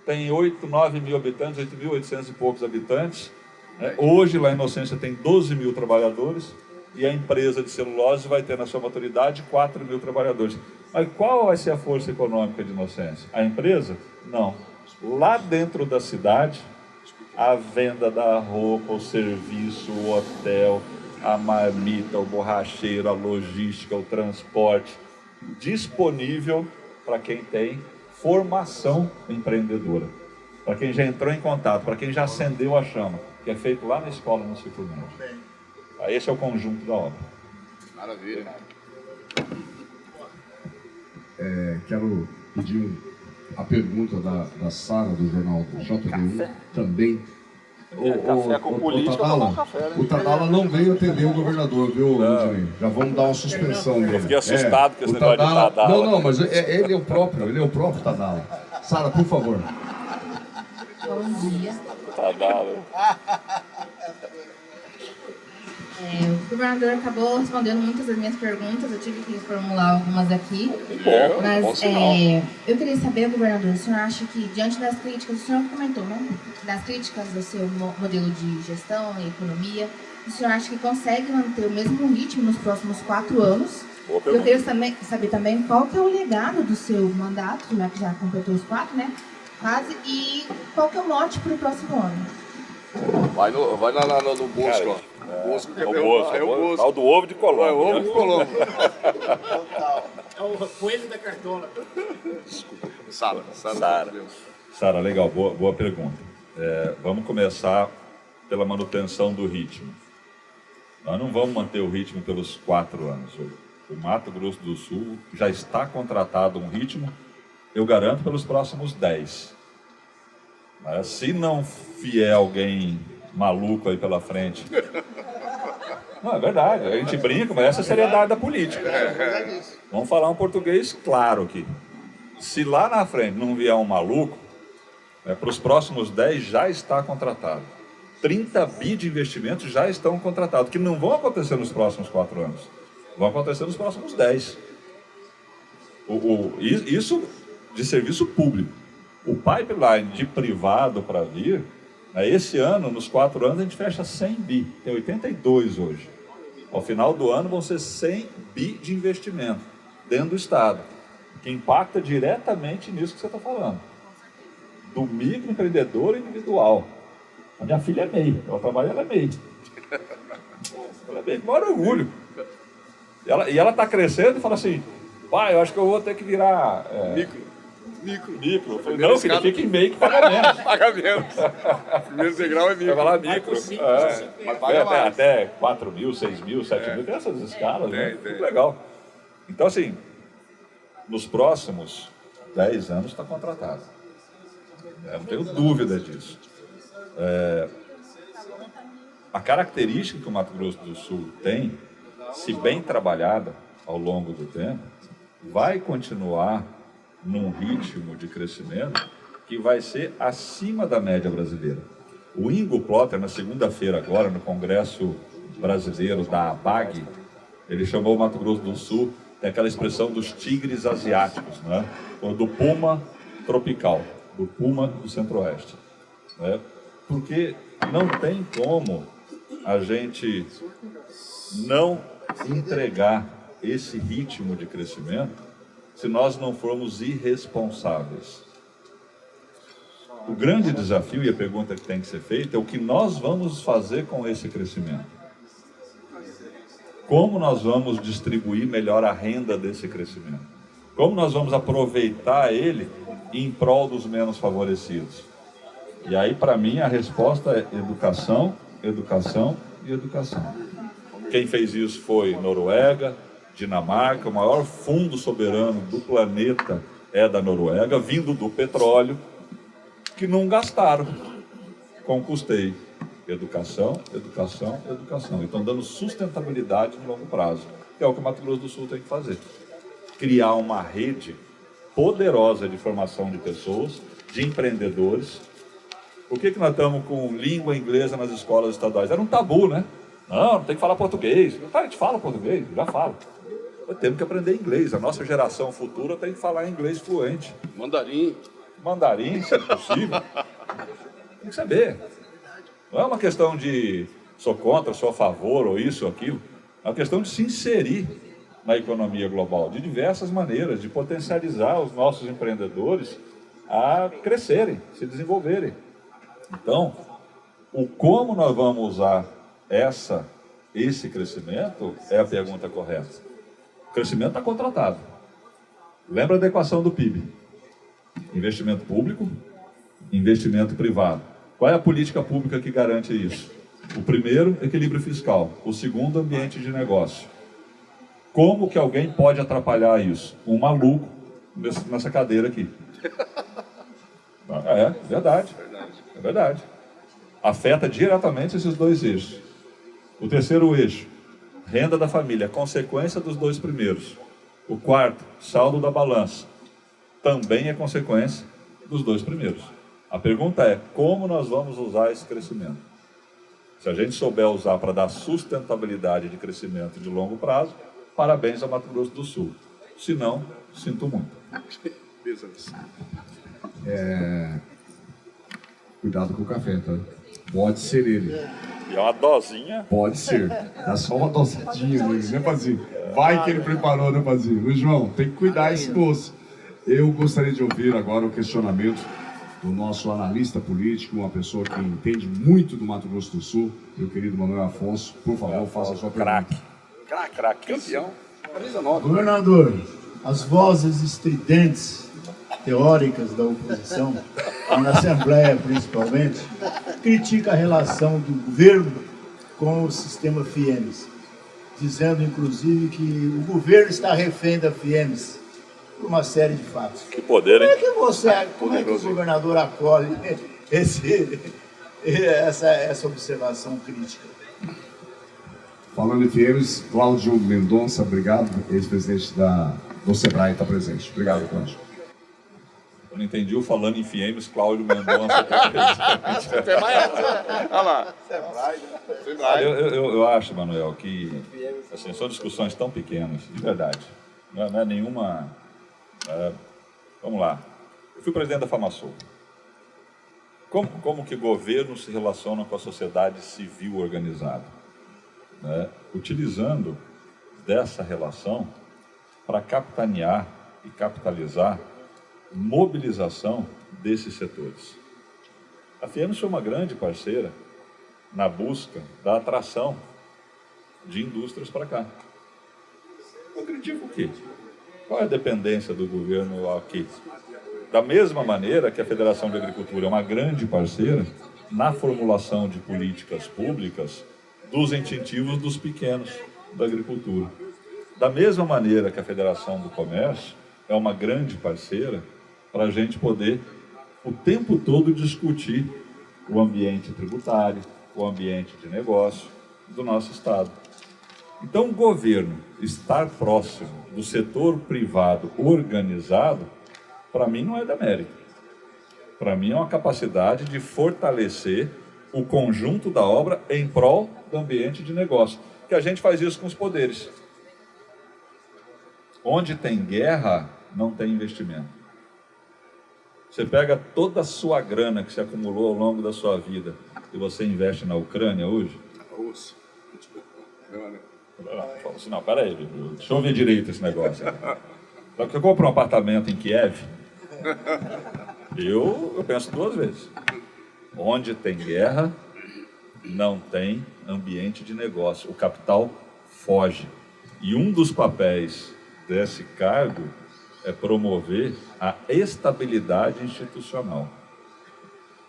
tem 8, 9 mil habitantes, 8.800 e poucos habitantes. Né? Hoje lá em Inocência tem 12 mil trabalhadores e a empresa de celulose vai ter na sua maturidade 4 mil trabalhadores. Mas qual vai ser a força econômica de Inocência? A empresa? Não. Lá dentro da cidade, a venda da roupa, o serviço, o hotel, a marmita, o borracheiro, a logística, o transporte, disponível para quem tem formação empreendedora, para quem já entrou em contato, para quem já acendeu a chama, que é feito lá na escola, no ciclo médio. Esse é o conjunto da obra. Maravilha. Quero pedir a pergunta da Sara, do jornal do JB1, também. Café com política, Tadala, café, né? o Tadala não veio atender o governador, viu, Ludinei? Já vamos dar uma suspensão dele. Eu fiquei assustado com esse negócio de Tadala. Não, mas ele é o próprio Tadala. Sara, por favor. Bom dia. Tadala. O governador acabou respondendo muitas das minhas perguntas, eu tive que formular algumas aqui. Mas eu queria saber, governador, o senhor acha que, diante das críticas, o senhor comentou, né? Das críticas do seu modelo de gestão e economia, o senhor acha que consegue manter o mesmo ritmo nos próximos 4 anos? Eu queria saber também qual que é o legado do seu mandato, já que já completou os 4, né? Quase, e qual que é o mote para o próximo ano? Vai no Bosco, ó. Bosco que é o Bosco. Tal do ovo de Colombo. É o ovo de Colombo. É o coelho da cartola. Sara, legal, boa pergunta. Vamos começar pela manutenção do ritmo. Nós não vamos manter o ritmo pelos 4 anos. O Mato Grosso do Sul já está contratado um ritmo, eu garanto, pelos próximos 10. Mas se não vier alguém maluco aí pela frente... Não, é verdade, a gente brinca, mas essa é a seriedade da política. Vamos falar um português claro aqui. Se lá na frente não vier um maluco, para os próximos 10 já está contratado. 30 bi de investimentos já estão contratados, que não vão acontecer nos próximos 4 anos, vão acontecer nos próximos 10. Isso de serviço público. O pipeline de privado para vir, esse ano, nos 4 anos, a gente fecha 100 bi, tem 82 hoje. Ao final do ano vão ser 100 bi de investimento dentro do Estado, que impacta diretamente nisso que você está falando, do microempreendedor individual. A minha filha é MEI, ela trabalha, ela é MEI. Ela é MEI com maior orgulho. E ela está crescendo e fala assim, pai, eu acho que eu vou ter que virar... Micro. Eu falei, não, filha, fica em MEI que paga menos. Paga menos. Primeiro degrau é micro. Vai lá, micro. Até 4 mil, 6 mil, 7 mil, tem essas escalas, né? Muito legal. Então, assim, nos próximos 10 anos está contratado. Não tenho dúvida disso. A característica que o Mato Grosso do Sul tem, se bem trabalhada ao longo do tempo, vai continuar num ritmo de crescimento que vai ser acima da média brasileira. O Ingo Plotter, na segunda-feira agora, no Congresso Brasileiro da ABAG, ele chamou o Mato Grosso do Sul, tem aquela expressão dos tigres asiáticos, né? Do puma tropical, do puma do centro-oeste. Né? Porque não tem como a gente não entregar esse ritmo de crescimento se nós não formos irresponsáveis. O grande desafio e a pergunta que tem que ser feita é o que nós vamos fazer com esse crescimento. Como nós vamos distribuir melhor a renda desse crescimento? Como nós vamos aproveitar ele em prol dos menos favorecidos? E aí, para mim, a resposta é educação, educação e educação. Quem fez isso foi Noruega, Dinamarca, o maior fundo soberano do planeta é da Noruega, vindo do petróleo, que não gastaram com custeio. Educação, educação, educação. Então, dando sustentabilidade no longo prazo, que é o que o Mato Grosso do Sul tem que fazer. Criar uma rede poderosa de formação de pessoas, de empreendedores. Por que nós estamos com língua inglesa nas escolas estaduais? Era um tabu, né? Não tem que falar português. A gente fala português, já fala. Temos que aprender inglês. A nossa geração futura tem que falar inglês fluente. Mandarim, se é possível. Tem que saber. Não é uma questão de sou contra, sou a favor, ou isso, ou aquilo. É uma questão de se inserir na economia global, de diversas maneiras, de potencializar os nossos empreendedores a crescerem, se desenvolverem. Então, o como nós vamos usar esse crescimento é a pergunta correta. O crescimento está contratado. Lembra da equação do PIB? Investimento público, investimento privado. Qual é a política pública que garante isso? O primeiro, equilíbrio fiscal. O segundo, ambiente de negócio. Como que alguém pode atrapalhar isso? Um maluco nessa cadeira aqui. É verdade. É verdade. Afeta diretamente esses dois eixos. O terceiro eixo, renda da família, consequência dos dois primeiros. O quarto, saldo da balança, também é consequência dos dois primeiros. A pergunta é, como nós vamos usar esse crescimento? Se a gente souber usar para dar sustentabilidade de crescimento de longo prazo, parabéns ao Mato Grosso do Sul. Se não, sinto muito. Cuidado com o café, tá? Pode ser ele. E é uma dosinha. Pode ser. Dá só uma dosadinha nele, né, Pazinho? Vai que ele preparou, né, Pazinho? Luiz João, tem que cuidar esse moço. Eu gostaria de ouvir agora o questionamento do nosso analista político, uma pessoa que entende muito do Mato Grosso do Sul, meu querido Manuel Afonso. Por favor, faça a sua pergunta. Craque. Campeão. Governador, as vozes estridentes, teóricas da oposição, na Assembleia principalmente, critica a relação do governo com o sistema FIEMS, dizendo inclusive que o governo está refém da FIEMS por uma série de fatos. Que poder, hein? Como é que o governador acolhe essa observação crítica? Falando em FIEMS, Cláudio Mendonça, obrigado, ex-presidente do SEBRAE está presente. Obrigado, Cláudio. Eu não entendi o falando em Fiemes, Cláudio Mendonça. Olha lá. Eu acho, Manuel, que assim, são discussões tão pequenas, de verdade. Não é nenhuma... vamos lá. Eu fui presidente da FamaSul. Como que governo se relaciona com a sociedade civil organizada? Né? Utilizando dessa relação para capitanear e capitalizar mobilização desses setores. A Fiemes foi uma grande parceira na busca da atração de indústrias para cá. Eu critico o quê? Qual é a dependência do governo aqui? Da mesma maneira que a Federação de Agricultura é uma grande parceira na formulação de políticas públicas dos incentivos dos pequenos da agricultura. Da mesma maneira que a Federação do Comércio é uma grande parceira para a gente poder o tempo todo discutir o ambiente tributário, o ambiente de negócio do nosso Estado. Então, o governo estar próximo do setor privado organizado, para mim não é demérito. Para mim é uma capacidade de fortalecer o conjunto da obra em prol do ambiente de negócio. Que a gente faz isso com os poderes. Onde tem guerra, não tem investimento. Você pega toda a sua grana que você acumulou ao longo da sua vida e você investe na Ucrânia hoje? Não, peraí, deixa eu ver direito esse negócio. Só que eu compro um apartamento em Kiev, eu penso duas vezes. Onde tem guerra, não tem ambiente de negócio. O capital foge. E um dos papéis desse cargo é promover a estabilidade institucional.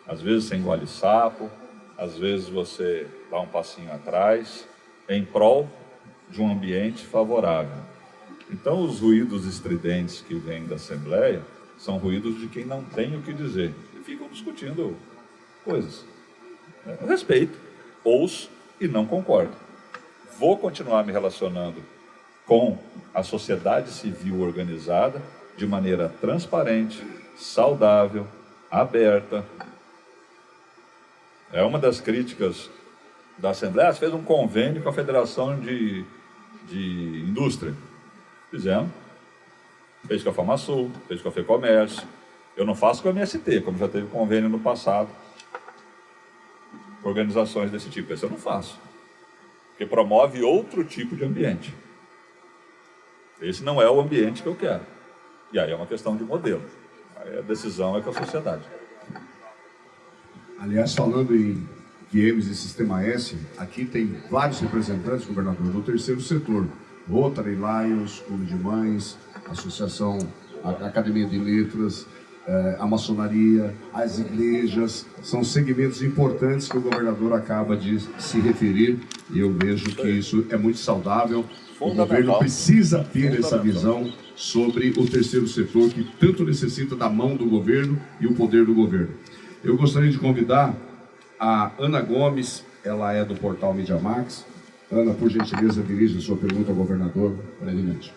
Às vezes você engole sapo, às vezes você dá um passinho atrás, em prol de um ambiente favorável. Então, os ruídos estridentes que vêm da Assembleia são ruídos de quem não tem o que dizer. E ficam discutindo coisas. Eu respeito, ouço e não concordo. Vou continuar me relacionando com a sociedade civil organizada de maneira transparente, saudável, aberta. É uma das críticas da Assembleia. Você fez um convênio com a Federação de Indústria. Fizemos. Fez com a FamaSul, fez com a FEComércio. Eu não faço com a MST, como já teve convênio no passado. Organizações desse tipo. Esse eu não faço. Porque promove outro tipo de ambiente. Esse não é o ambiente que eu quero. E aí é uma questão de modelo. Aí a decisão é com a sociedade. Aliás, falando em Fiemes e Sistema S, aqui tem vários representantes, governador, do terceiro setor. Rotary, Lions, Clube de Mães, Associação, a Academia de Letras, a maçonaria, as igrejas. São segmentos importantes que o governador acaba de se referir e eu vejo que isso é muito saudável. O governo precisa ter essa visão sobre o terceiro setor que tanto necessita da mão do governo e o poder do governo. Eu gostaria de convidar a Ana Gomes, ela é do portal Mídia Max. Ana, por gentileza, dirija a sua pergunta ao governador brevemente.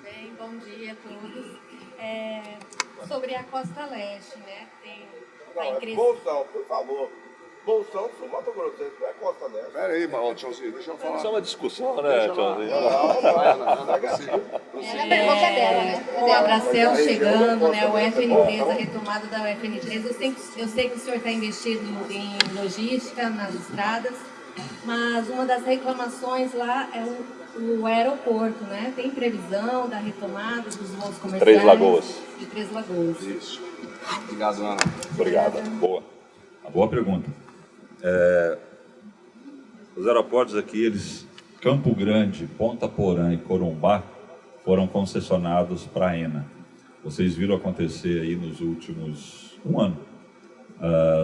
Bem, bom dia a todos. Sobre a Costa Leste, né? Bolsão, por favor. Bolsão, Sul Mato Grossense, não é Costa Leste. Pera aí, Tchauzinho, deixa eu falar. Isso é uma discussão, né, Tchauzinho? O Abracel chegando, né? O FN3, a retomada da FN3. Eu sei que o senhor está investido em logística, nas estradas, mas uma das reclamações lá é o aeroporto, né? Tem previsão da retomada dos voos comerciais? Três Lagoas. De Três Lagoas. Isso. Obrigado, Ana. Obrigada. Boa. Uma boa pergunta. Os aeroportos aqui, Campo Grande, Ponta Porã e Corumbá, foram concessionados para a ENA. Vocês viram acontecer aí nos últimos um ano,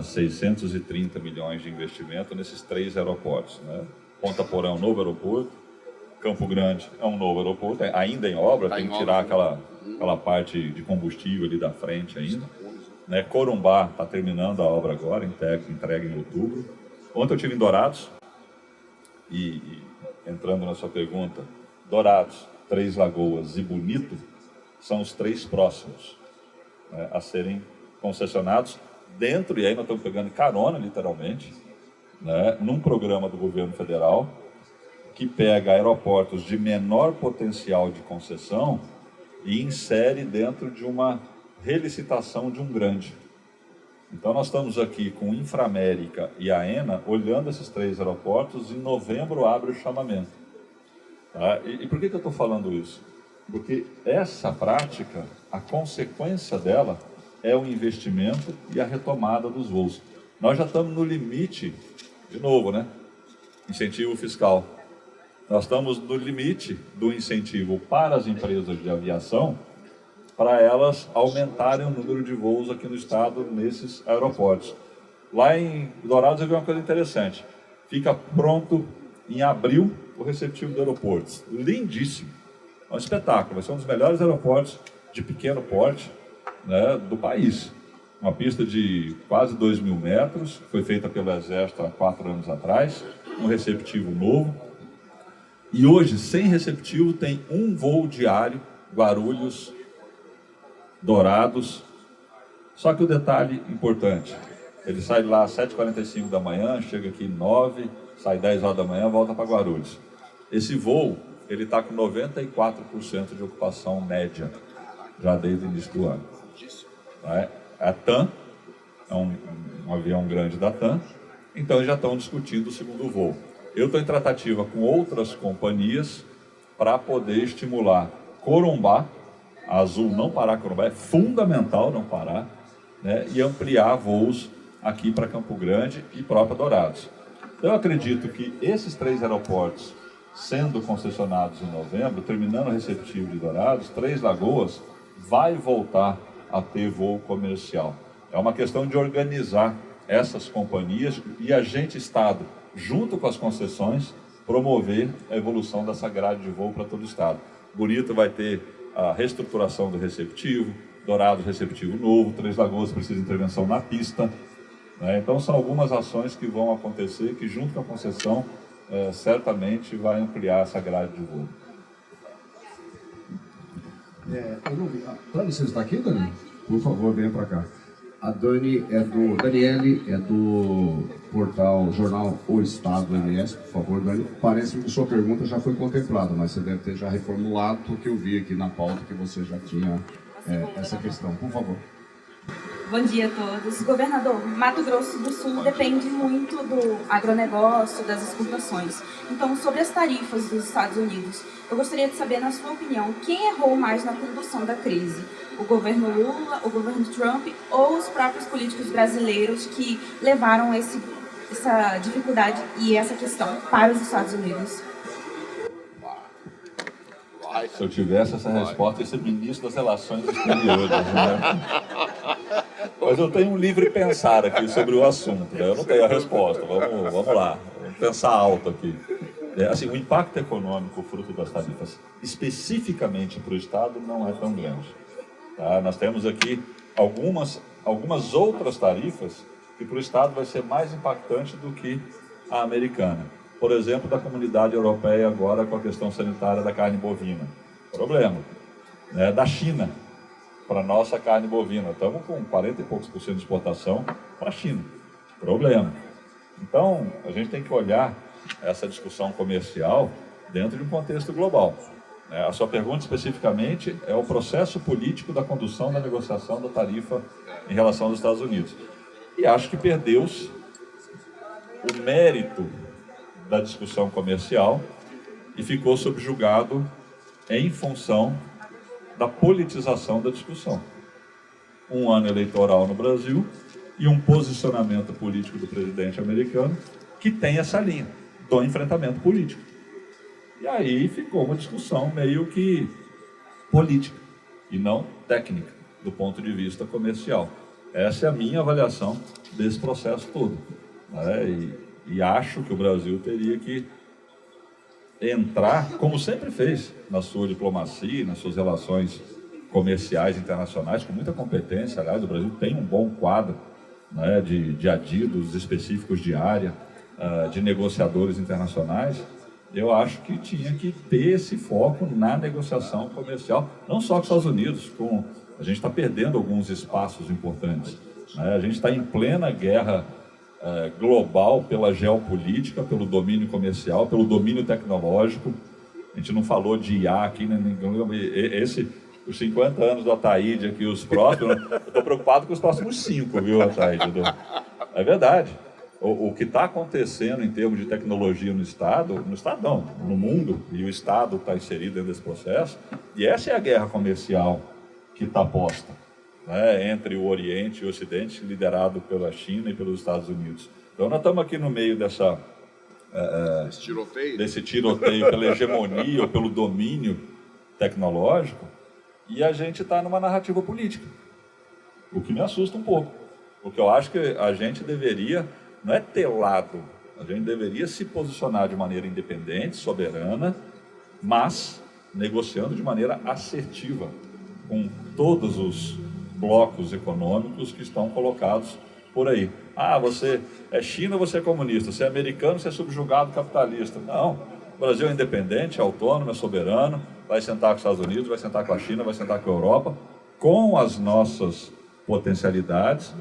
630 milhões de investimento nesses 3 aeroportos. Né? Ponta Porã é um novo aeroporto, Campo Grande é um novo aeroporto, ainda em obra, tem que tirar aquela parte de combustível ali da frente ainda. Né? Corumbá está terminando a obra agora, entrega em outubro. Ontem eu estive em Dourados, e entrando na sua pergunta, Dourados, Três Lagoas e Bonito são os 3 próximos. a serem concessionados dentro, e aí nós estamos pegando carona, literalmente, num programa do governo federal que pega aeroportos de menor potencial de concessão e insere dentro de uma relicitação de um grande. Então nós estamos aqui com Inframérica e AENA olhando esses 3 aeroportos, em novembro abre o chamamento. Tá? E por que eu estou falando isso? Porque essa prática, a consequência dela é o investimento e a retomada dos voos. Nós já estamos no limite, de novo, incentivo fiscal. Nós estamos no limite do incentivo para as empresas de aviação, para elas aumentarem o número de voos aqui no estado, nesses aeroportos. Lá em Dourados eu vi uma coisa interessante. Fica pronto em abril o receptivo do aeroporto. Lindíssimo. É um espetáculo. Vai ser um dos melhores aeroportos de pequeno porte do país. Uma pista de quase 2.000 metros, foi feita pelo Exército há 4 anos atrás, um receptivo novo. E hoje, sem receptivo, tem um voo diário, Guarulhos, Dourados. Só que o detalhe importante, ele sai lá às 7h45 da manhã, chega aqui 9h, sai 10 horas da manhã, volta para Guarulhos. Esse voo, ele está com 94% de ocupação média, já desde o início do ano. A TAM, é um avião grande da TAM, então eles já estão discutindo o segundo voo. Eu estou em tratativa com outras companhias para poder estimular Corumbá, a Azul não parar Corumbá, é fundamental não parar, e ampliar voos aqui para Campo Grande e própria Dourados. Eu acredito que esses 3 aeroportos, sendo concessionados em novembro, terminando o receptivo de Dourados, 3 Lagoas vai voltar a ter voo comercial. É uma questão de organizar essas companhias e a gente, Estado, junto com as concessões, promover a evolução dessa grade de voo para todo o Estado. Bonito vai ter a reestruturação do receptivo, Dourados receptivo novo, 3 Lagoas precisa de intervenção na pista. Então são algumas ações que vão acontecer que, junto com a concessão, certamente vai ampliar essa grade de voo. Eu não vi. Dani, você está aqui, Dani? Por favor, venha para cá. A Dani Daniele é do portal Jornal O Estado MS, por favor, Dani. Parece que sua pergunta já foi contemplada, mas você deve ter já reformulado, porque eu vi aqui na pauta que você já tinha essa questão. Por favor. Bom dia a todos. Governador, Mato Grosso do Sul depende muito do agronegócio, das exportações. Então, sobre as tarifas dos Estados Unidos, eu gostaria de saber, na sua opinião, quem errou mais na condução da crise? O governo Lula, o governo Trump ou os próprios políticos brasileiros que levaram essa dificuldade e essa questão para os Estados Unidos? Se eu tivesse essa resposta, eu ia ser ministro das Relações Exteriores, Mas eu tenho um livre pensar aqui sobre o assunto, Eu não tenho a resposta, vamos lá, vamos pensar alto aqui. O impacto econômico fruto das tarifas, especificamente para o Estado, não é tão grande. Tá? Nós temos aqui algumas outras tarifas que para o Estado vai ser mais impactante do que a americana. Por exemplo, da Comunidade Europeia agora com a questão sanitária da carne bovina. Problema. Da China para a nossa carne bovina. Estamos com 40 e poucos % de exportação para a China. Problema. Então, a gente tem que olhar essa discussão comercial dentro de um contexto global. A sua pergunta especificamente é o processo político da condução da negociação da tarifa em relação aos Estados Unidos. E acho que perdeu-se o mérito da discussão comercial e ficou subjugado em função da politização da discussão. Um ano eleitoral no Brasil e um posicionamento político do presidente americano que tem essa linha do enfrentamento político. E aí ficou uma discussão meio que política e não técnica, do ponto de vista comercial. Essa é a minha avaliação desse processo todo. E acho que o Brasil teria que entrar, como sempre fez, na sua diplomacia, nas suas relações comerciais internacionais, com muita competência. Aliás, o Brasil tem um bom quadro de adidos específicos de área, de negociadores internacionais, eu acho que tinha que ter esse foco na negociação comercial, não só com os Estados Unidos, a gente está perdendo alguns espaços importantes, né? A gente está em plena guerra global pela geopolítica, pelo domínio comercial, pelo domínio tecnológico. A gente não falou de IA aqui, né? Os 50 anos do Ataíde aqui, os próximos, eu estou preocupado com os próximos 5, viu, Ataíde? É verdade. O que está acontecendo em termos de tecnologia no Estado não, no mundo, e o Estado está inserido dentro desse processo, e essa é a guerra comercial que está posta, né, entre o Oriente e o Ocidente, liderado pela China e pelos Estados Unidos. Então nós estamos aqui no meio desse tiroteio pela hegemonia ou pelo domínio tecnológico, e a gente está numa narrativa política, o que me assusta um pouco, porque eu acho que a gente deveria... Não é ter lado, a gente deveria se posicionar de maneira independente, soberana, mas negociando de maneira assertiva com todos os blocos econômicos que estão colocados por aí. Ah, você é China, você é comunista, você é americano, você é subjugado capitalista. Não, o Brasil é independente, é autônomo, é soberano, vai sentar com os Estados Unidos, vai sentar com a China, vai sentar com a Europa, com as nossas potencialidades,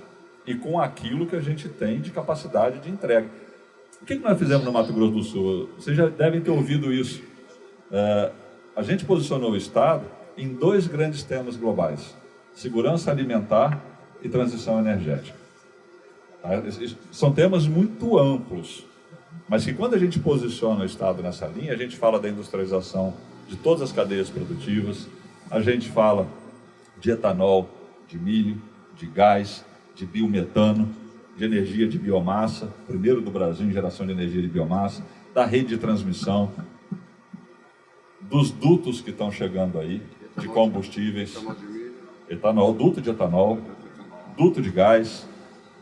e com aquilo que a gente tem de capacidade de entrega. O que nós fizemos no Mato Grosso do Sul? Vocês já devem ter ouvido isso. A gente posicionou o Estado em 2 grandes temas globais: segurança alimentar e transição energética. São temas muito amplos, mas que quando a gente posiciona o Estado nessa linha, a gente fala da industrialização de todas as cadeias produtivas, a gente fala de etanol, de milho, de gás, de biometano, de energia de biomassa, primeiro do Brasil em geração de energia de biomassa, da rede de transmissão, dos dutos que estão chegando aí, de combustíveis, etanol, duto de etanol, duto de gás,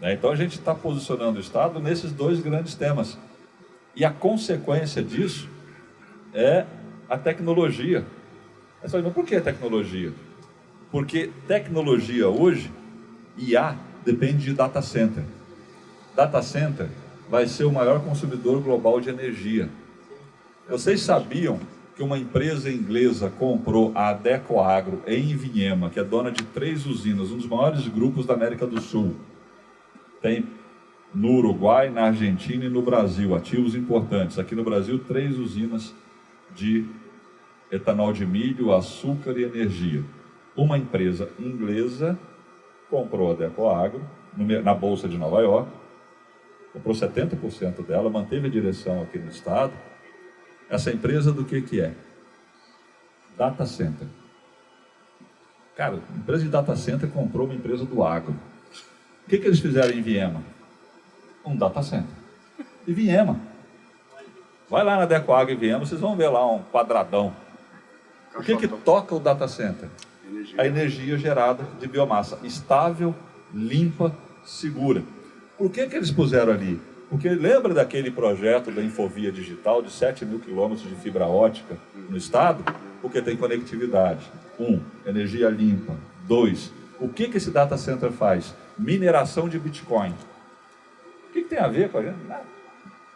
né? Então a gente está posicionando o Estado nesses 2 grandes temas. E a consequência disso é a tecnologia. Mas por que tecnologia? Porque tecnologia hoje, IA, depende de data center. Data center vai ser o maior consumidor global de energia. Vocês sabiam que uma empresa inglesa comprou a Adecoagro em Vinhema, que é dona de 3 usinas, um dos maiores grupos da América do Sul. Tem no Uruguai, na Argentina e no Brasil, ativos importantes. Aqui no Brasil, 3 usinas de etanol de milho, açúcar e energia. Uma empresa inglesa comprou a Adecoagro na Bolsa de Nova York, comprou 70% dela, manteve a direção aqui no Estado. Essa empresa do que é? Data Center. Cara, a empresa de Data Center comprou uma empresa do agro. O que eles fizeram em Vinhema? Um Data Center. E Vinhema. Vai lá na Adecoagro em Vinhema, vocês vão ver lá um quadradão. O que toca o Data Center? A energia gerada de biomassa, estável, limpa, segura. Por que eles puseram ali? Porque lembra daquele projeto da Infovia Digital de 7.000 quilômetros de fibra ótica no Estado? Porque tem conectividade. 1, energia limpa. 2, o que esse data center faz? Mineração de Bitcoin. O que tem a ver com a gente? Nada.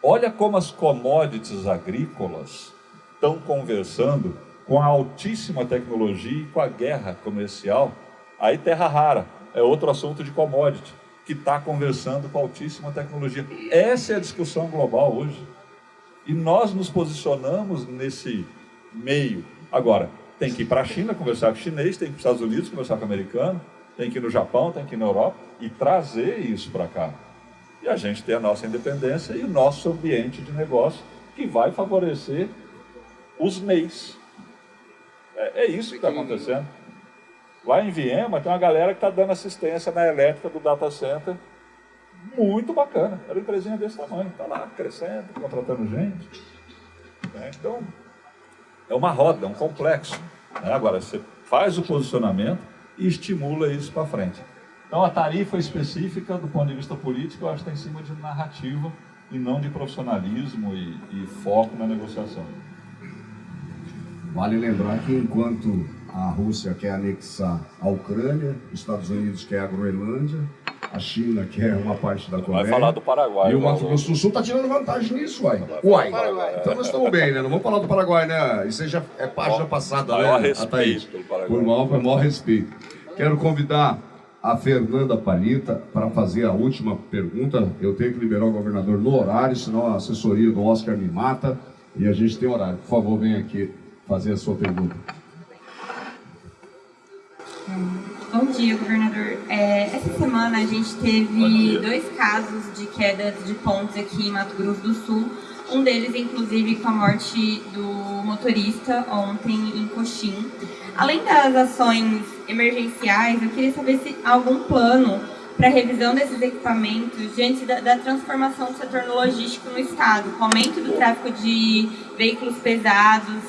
Olha como as commodities agrícolas estão conversando com a altíssima tecnologia e com a guerra comercial. Aí terra rara, é outro assunto de commodity, que está conversando com a altíssima tecnologia. Essa é a discussão global hoje. E nós nos posicionamos nesse meio. Agora, tem que ir para a China conversar com o chinês, tem que ir para os Estados Unidos conversar com o americano, tem que ir no Japão, tem que ir na Europa e trazer isso para cá. E a gente tem a nossa independência e o nosso ambiente de negócio que vai favorecer os MEIs. É isso que está acontecendo. Lá em Vinhema tem uma galera que está dando assistência na elétrica do data center. Muito bacana. Era uma empresinha desse tamanho. Está lá crescendo, contratando gente. Então, é uma roda, é um complexo. Agora, você faz o posicionamento e estimula isso para frente. Então, a tarifa específica, do ponto de vista político, eu acho que está em cima de narrativa e não de profissionalismo e foco na negociação. Vale lembrar que enquanto a Rússia quer anexar a Ucrânia, os Estados Unidos quer a Groenlândia, a China, que é uma parte da Coreia. Vai falar do Paraguai. E o Mato Grosso do Sul está tirando vantagem nisso, uai. Então nós estamos bem, né? Não vamos falar do Paraguai, né? Isso aí já é página passada, maior né? respeito pelo Paraguai. Por maior respeito. Quero convidar a Fernanda Palhita para fazer a última pergunta. Eu tenho que liberar o governador no horário, senão a assessoria do Oscar me mata. E a gente tem horário. Por favor, venha aqui fazer a sua pergunta. Bom dia, governador. Essa semana a gente teve 2 casos de quedas de pontes aqui em Mato Grosso do Sul. Um deles, inclusive, com a morte do motorista ontem em Coxim. Além das ações emergenciais, eu queria saber se há algum plano para a revisão desses equipamentos diante da transformação do setor logístico no estado, com o aumento do tráfego de veículos pesados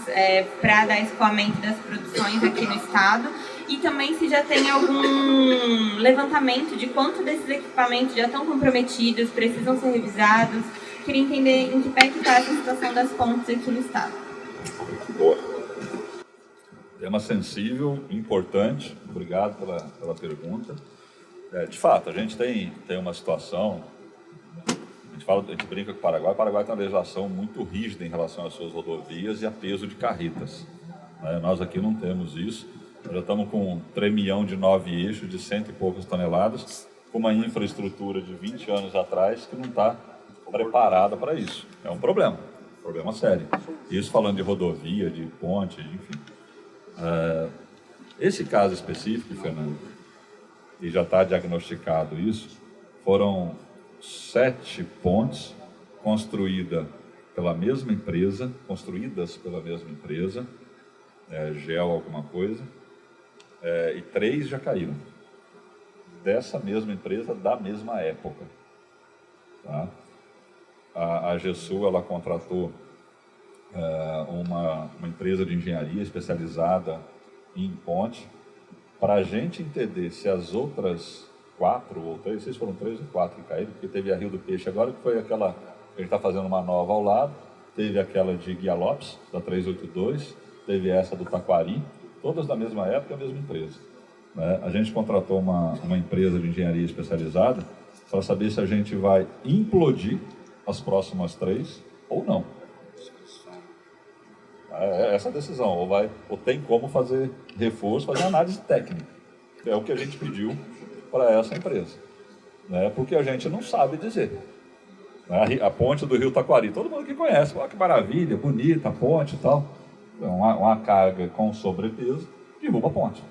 para dar escoamento das produções aqui no estado. E também se já tem algum levantamento de quanto desses equipamentos já estão comprometidos, precisam ser revisados. Queria entender em que pé que está essa situação das pontes aqui no estado. Boa. Tema sensível, importante. Obrigado pela pergunta. De fato, a gente tem uma situação, a gente brinca com o Paraguai tem uma legislação muito rígida em relação às suas rodovias e a peso de carretas. Nós aqui não temos isso. Nós já estamos com um tremião de 9 eixos, de 100 e poucas toneladas, com uma infraestrutura de 20 anos atrás que não está preparada para isso. É um problema sério. Isso falando de rodovia, de ponte, enfim. Esse caso específico, Fernando, e já está diagnosticado isso, foram 7 pontes construídas pela mesma empresa, GEL alguma coisa, e 3 já caíram, dessa mesma empresa, da mesma época. Tá? A GESUL, ela contratou uma empresa de engenharia especializada em ponte, para a gente entender se as outras 4 ou 3, vocês foram 3 ou 4 que caíram, porque teve a Rio do Peixe agora, que foi aquela, a gente está fazendo uma nova ao lado, teve aquela de Guia Lopes, da 382, teve essa do Taquari, todas da mesma época, a mesma empresa. A gente contratou uma empresa de engenharia especializada para saber se a gente vai implodir as próximas 3 ou não. Essa decisão, ou tem como fazer reforço, fazer análise técnica. É o que a gente pediu para essa empresa. Porque a gente não sabe dizer. A ponte do Rio Taquari, todo mundo que conhece, olha que maravilha, bonita a ponte e tal. Uma carga com sobrepeso, derruba a ponte.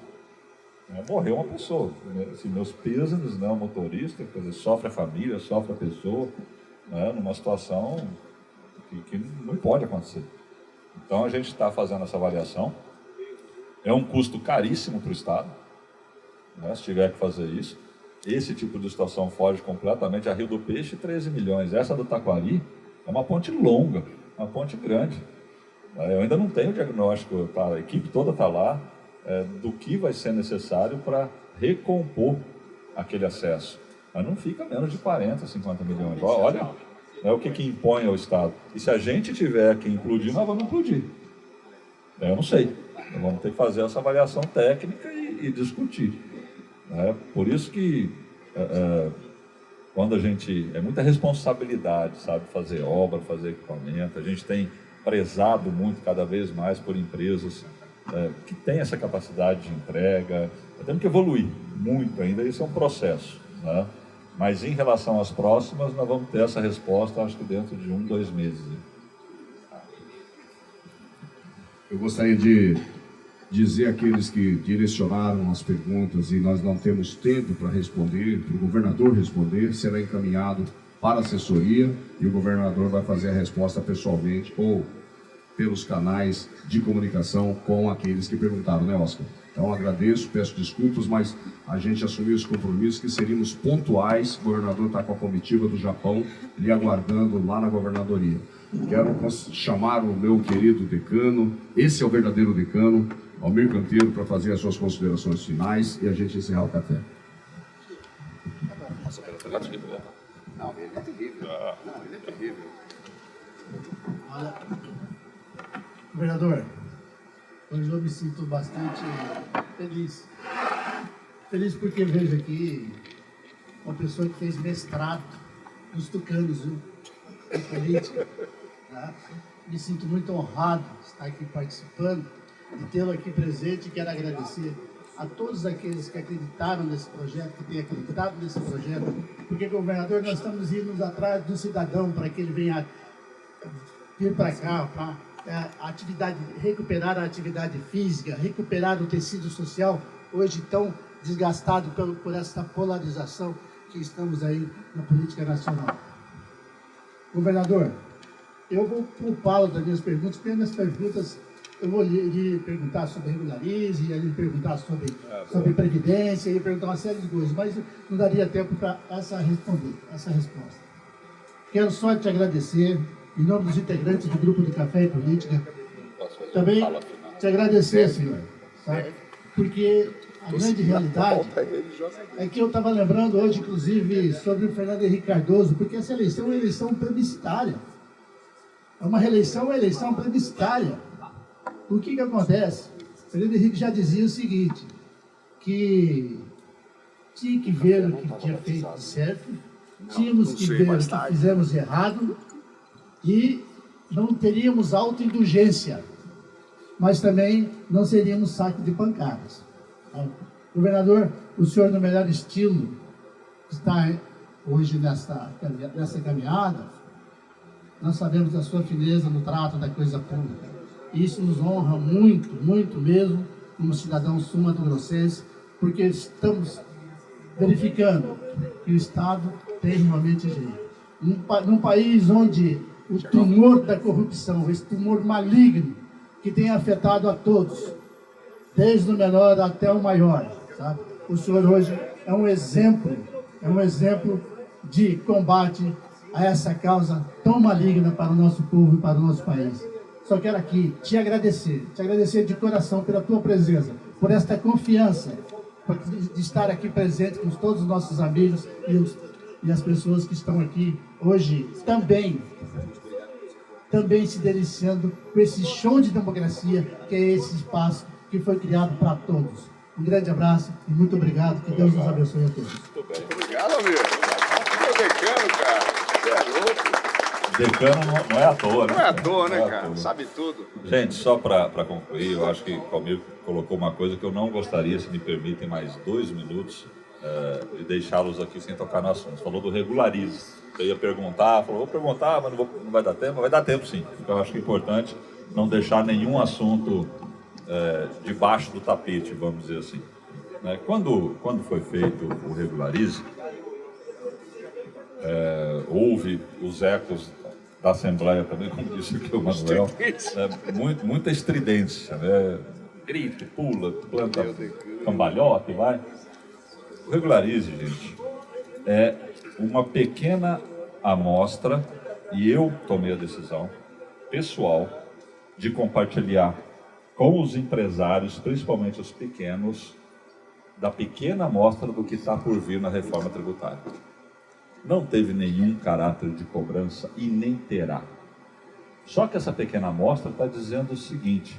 Morreu uma pessoa. Assim, meus pêsames, o motorista, quer dizer, sofre a família, sofre a pessoa, numa situação que não pode acontecer. Então a gente está fazendo essa avaliação. É um custo caríssimo para o Estado, se tiver que fazer isso. Esse tipo de situação foge completamente. A Rio do Peixe, 13 milhões. Essa do Taquari é uma ponte longa, uma ponte grande. Eu ainda não tenho diagnóstico, a equipe toda está lá, do que vai ser necessário para recompor aquele acesso. Mas não fica menos de 40, 50 milhões. Olha, o que impõe ao Estado. E se a gente tiver que implodir, nós vamos implodir. Eu não sei. Nós vamos ter que fazer essa avaliação técnica e discutir. Por isso que quando a gente... É muita responsabilidade, sabe? Fazer obra, fazer equipamento. A gente tem prezado muito, cada vez mais, por empresas que têm essa capacidade de entrega. Temos que evoluir muito ainda, isso é um processo. Mas em relação às próximas, nós vamos ter essa resposta, acho que dentro de 1, 2 meses. Eu gostaria de dizer àqueles que direcionaram as perguntas e nós não temos tempo para responder, para o governador responder, será encaminhado para a assessoria e o governador vai fazer a resposta pessoalmente ou pelos canais de comunicação com aqueles que perguntaram, né, Oscar? Então agradeço, peço desculpas, mas a gente assumiu esse compromisso que seríamos pontuais. O governador está com a comitiva do Japão lhe aguardando lá na governadoria. Quero chamar o meu querido decano, esse é o verdadeiro decano, Almir Canteiro, para fazer as suas considerações finais e a gente encerrar o café. Não, ele é terrível. Não, ele é terrível. Olha, governador, hoje eu me sinto bastante feliz. Feliz porque vejo aqui uma pessoa que fez mestrado nos tucanos, viu? Em política. Tá? Me sinto muito honrado de estar aqui participando, de tê-lo aqui presente, e quero agradecer a todos aqueles que acreditaram nesse projeto, que têm acreditado nesse projeto, porque, governador, nós estamos indo atrás do cidadão para que ele venha vir para cá, para recuperar a atividade física, recuperar o tecido social, hoje tão desgastado por essa polarização que estamos aí na política nacional. Governador, eu vou poupá-lo das minhas perguntas, porque minhas perguntas eu vou lhe perguntar sobre regularize, ia lhe perguntar sobre previdência, ia perguntar uma série de coisas, mas não daria tempo para essa resposta. Quero só te agradecer, em nome dos integrantes do Grupo de Café e Política, também te agradecer, senhor, tá? Porque a grande realidade é que eu estava lembrando hoje, inclusive, sobre o Fernando Henrique Cardoso, porque essa eleição é uma eleição plebiscitária. É uma eleição plebiscitária. O que acontece? O Fernando Henrique já dizia o seguinte, que tinha que ver o que tinha feito de certo, tínhamos que ver o que fizemos de errado e não teríamos autoindulgência, mas também não seríamos saco de pancadas. Governador, o senhor, no melhor estilo, está hoje nessa caminhada. Nós sabemos da sua fineza no trato da coisa pública. Isso nos honra muito, muito mesmo, como cidadão sul-mato-grossense, porque estamos verificando que o Estado tem realmente jeito. Num país onde o tumor da corrupção, esse tumor maligno, que tem afetado a todos, desde o menor até o maior, sabe? O senhor hoje é um exemplo de combate a essa causa tão maligna para o nosso povo e para o nosso país. Só quero aqui te agradecer de coração pela tua presença, por esta confiança, de estar aqui presente com todos os nossos amigos e as pessoas que estão aqui hoje também se deliciando com esse show de democracia que é esse espaço que foi criado para todos. Um grande abraço e muito obrigado. Que Deus nos abençoe a todos. Muito bem. Obrigado, amigo. Você é decano, cara. Você é louco. Decano não é à toa, né? Não é à toa, né, cara? Sabe tudo. Gente, só para concluir, eu acho que o Calmir colocou uma coisa que eu não gostaria, se me permitem, mais 2 minutos, e deixá-los aqui sem tocar no assunto. Você falou do regularize. Você ia perguntar, falou, vou perguntar, mas não vai dar tempo. Vai dar tempo, sim. Então, eu acho que é importante não deixar nenhum assunto debaixo do tapete, vamos dizer assim. Quando foi feito o regularize, houve os ecos da Assembleia também, como disse aqui o Manuel, muita estridência, né? Grita, pula, planta cambalhota e vai. O regularize, gente, é uma pequena amostra, e eu tomei a decisão pessoal de compartilhar com os empresários, principalmente os pequenos, da pequena amostra do que está por vir na reforma tributária. Não teve nenhum caráter de cobrança e nem terá. Só que essa pequena amostra está dizendo o seguinte,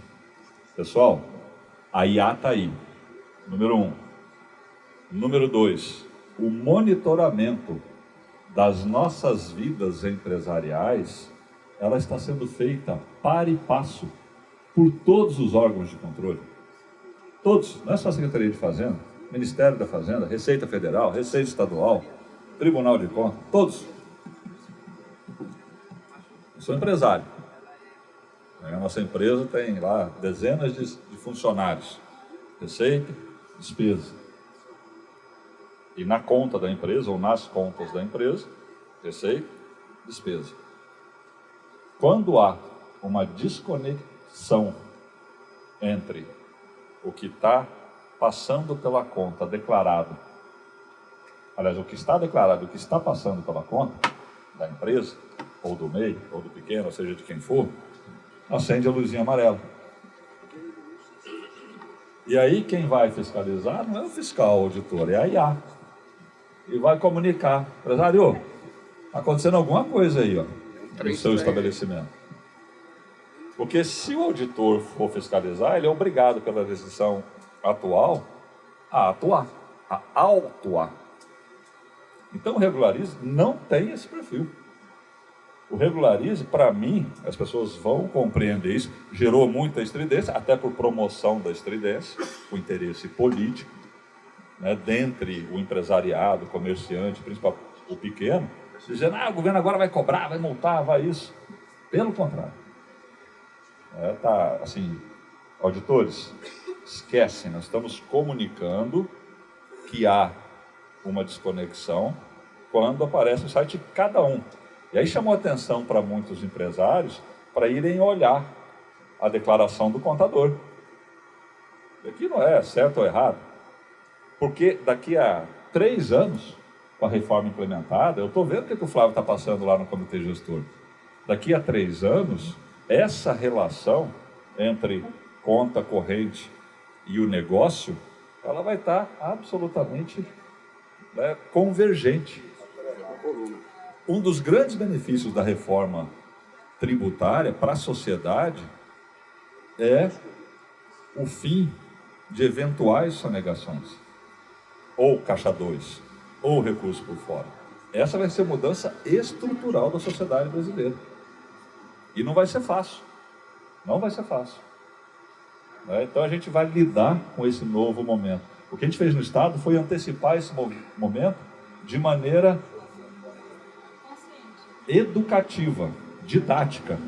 pessoal, a IA está aí, número 1. Número 2, o monitoramento das nossas vidas empresariais, ela está sendo feita para e passo por todos os órgãos de controle. Todos, não é só a Secretaria de Fazenda, Ministério da Fazenda, Receita Federal, Receita Estadual, Tribunal de Contas, todos. Eu sou empresário. A nossa empresa tem lá dezenas de funcionários. Receita, despesa. E na conta da empresa, ou nas contas da empresa, receita, despesa. Quando há uma desconexão entre o que está passando pela conta declarado, aliás, o que está declarado e o que está passando pela conta da empresa, ou do MEI, ou do pequeno, ou seja, de quem for, acende a luzinha amarela. E aí quem vai fiscalizar não é o fiscal, o auditor, é a IA. E vai comunicar, empresário, está acontecendo alguma coisa aí, ó, no seu estabelecimento. Porque se o auditor for fiscalizar, ele é obrigado pela legislação atual a atuar, a autuar. Então, o Regularize não tem esse perfil. O Regularize, para mim, as pessoas vão compreender isso, gerou muita estridência, até por promoção da estridência, o interesse político, né, dentre o empresariado, o comerciante, principalmente o pequeno, dizendo, o governo agora vai cobrar, vai multar, vai isso. Pelo contrário. Tá, assim, auditores, esquecem, nós estamos comunicando que há uma desconexão quando aparece o site de cada um. E aí chamou atenção para muitos empresários para irem olhar a declaração do contador. Aqui não é certo ou errado, porque daqui a 3 anos, com a reforma implementada, eu estou vendo o que o Flávio está passando lá no Comitê Gestor. Daqui a 3 anos, essa relação entre conta corrente e o negócio, ela vai estar absolutamente convergente. Um dos grandes benefícios da reforma tributária para a sociedade é o fim de eventuais sonegações, ou caixa 2, ou recurso por fora. Essa vai ser mudança estrutural da sociedade brasileira. E não vai ser fácil. Não vai ser fácil. Então a gente vai lidar com esse novo momento. O que a gente fez no Estado foi antecipar esse momento de maneira educativa, didática.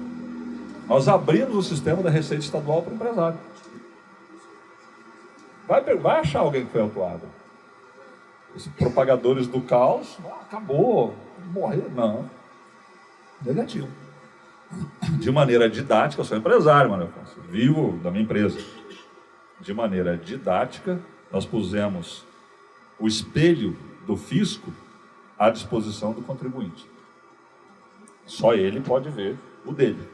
Nós abrimos o sistema da Receita Estadual para o empresário. Vai achar alguém que foi autuado. Os propagadores do caos, acabou, morreu. Não. Negativo. De maneira didática, eu sou empresário, Manuel Afonso, vivo da minha empresa. De maneira didática, nós pusemos o espelho do fisco à disposição do contribuinte. Só ele pode ver o dele.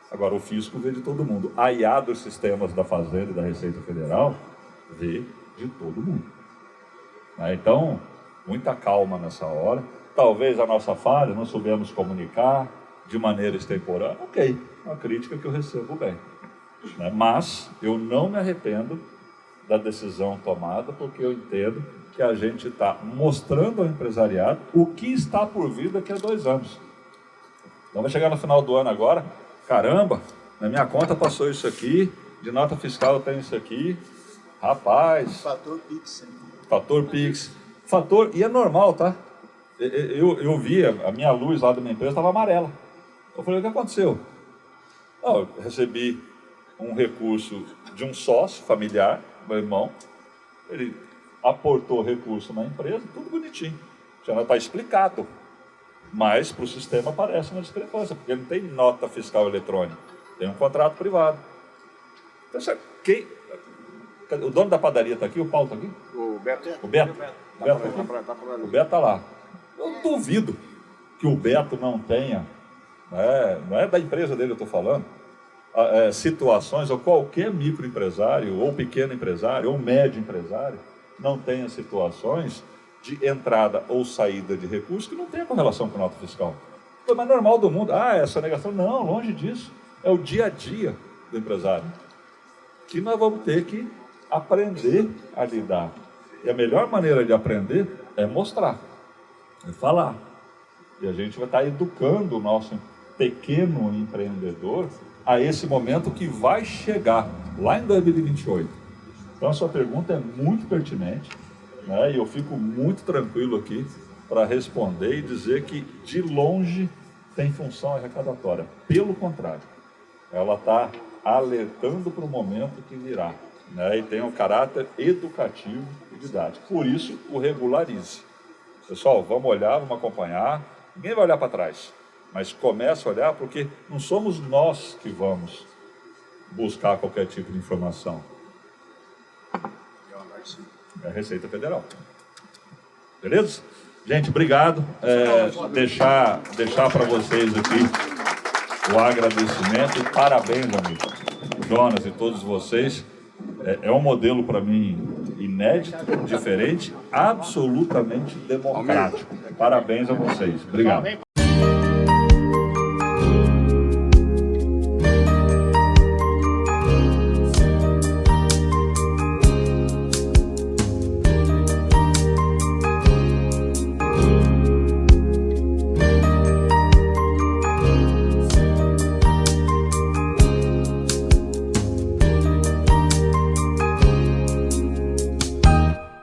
Agora, o fisco vê de todo mundo. A IA dos sistemas da Fazenda e da Receita Federal vê de todo mundo. Então, muita calma nessa hora. Talvez a nossa falha, não soubemos comunicar de maneira extemporânea. Ok, uma crítica que eu recebo bem. Mas eu não me arrependo da decisão tomada, porque eu entendo que a gente está mostrando ao empresariado o que está por vir daqui a 2 anos. Então vai chegar no final do ano agora, caramba, na minha conta passou isso aqui, de nota fiscal eu tenho isso aqui, rapaz... Fator Pix. Fator Pix. E é normal, tá? Eu vi, a minha luz lá da minha empresa estava amarela. Eu falei, o que aconteceu? Não, eu recebi um recurso de um sócio familiar, meu irmão, ele aportou recurso na empresa, tudo bonitinho, já está explicado, mas para o sistema aparece uma discrepância, porque não tem nota fiscal eletrônica, tem um contrato privado. Então, o dono da padaria está aqui, o Paulo está aqui? O Beto. O Beto? O Beto está lá. Eu duvido que o Beto não tenha, não é da empresa dele eu estou falando, situações, ou qualquer microempresário, ou pequeno empresário, ou médio empresário, não tenha situações de entrada ou saída de recursos que não tenha correlação com nota fiscal. Mas é normal do mundo. Essa negação, não, longe disso. É o dia a dia do empresário. Que nós vamos ter que aprender a lidar. E a melhor maneira de aprender é mostrar, é falar. E a gente vai estar educando o nosso pequeno empreendedor a esse momento que vai chegar lá em 2028. Então a sua pergunta é muito pertinente, e eu fico muito tranquilo aqui para responder e dizer que de longe tem função arrecadatória. Pelo contrário, ela está alertando para o momento que virá, e tem um caráter educativo e didático. Por isso, o Regularize. Pessoal, vamos olhar, vamos acompanhar. Ninguém vai olhar para trás, mas começa a olhar porque não somos nós que vamos buscar qualquer tipo de informação. É a Receita Federal. Beleza? Gente, obrigado. Deixar para vocês aqui o agradecimento e parabéns, amigo Jonas e todos vocês. É um modelo para mim inédito, diferente, absolutamente democrático. Parabéns a vocês. Obrigado.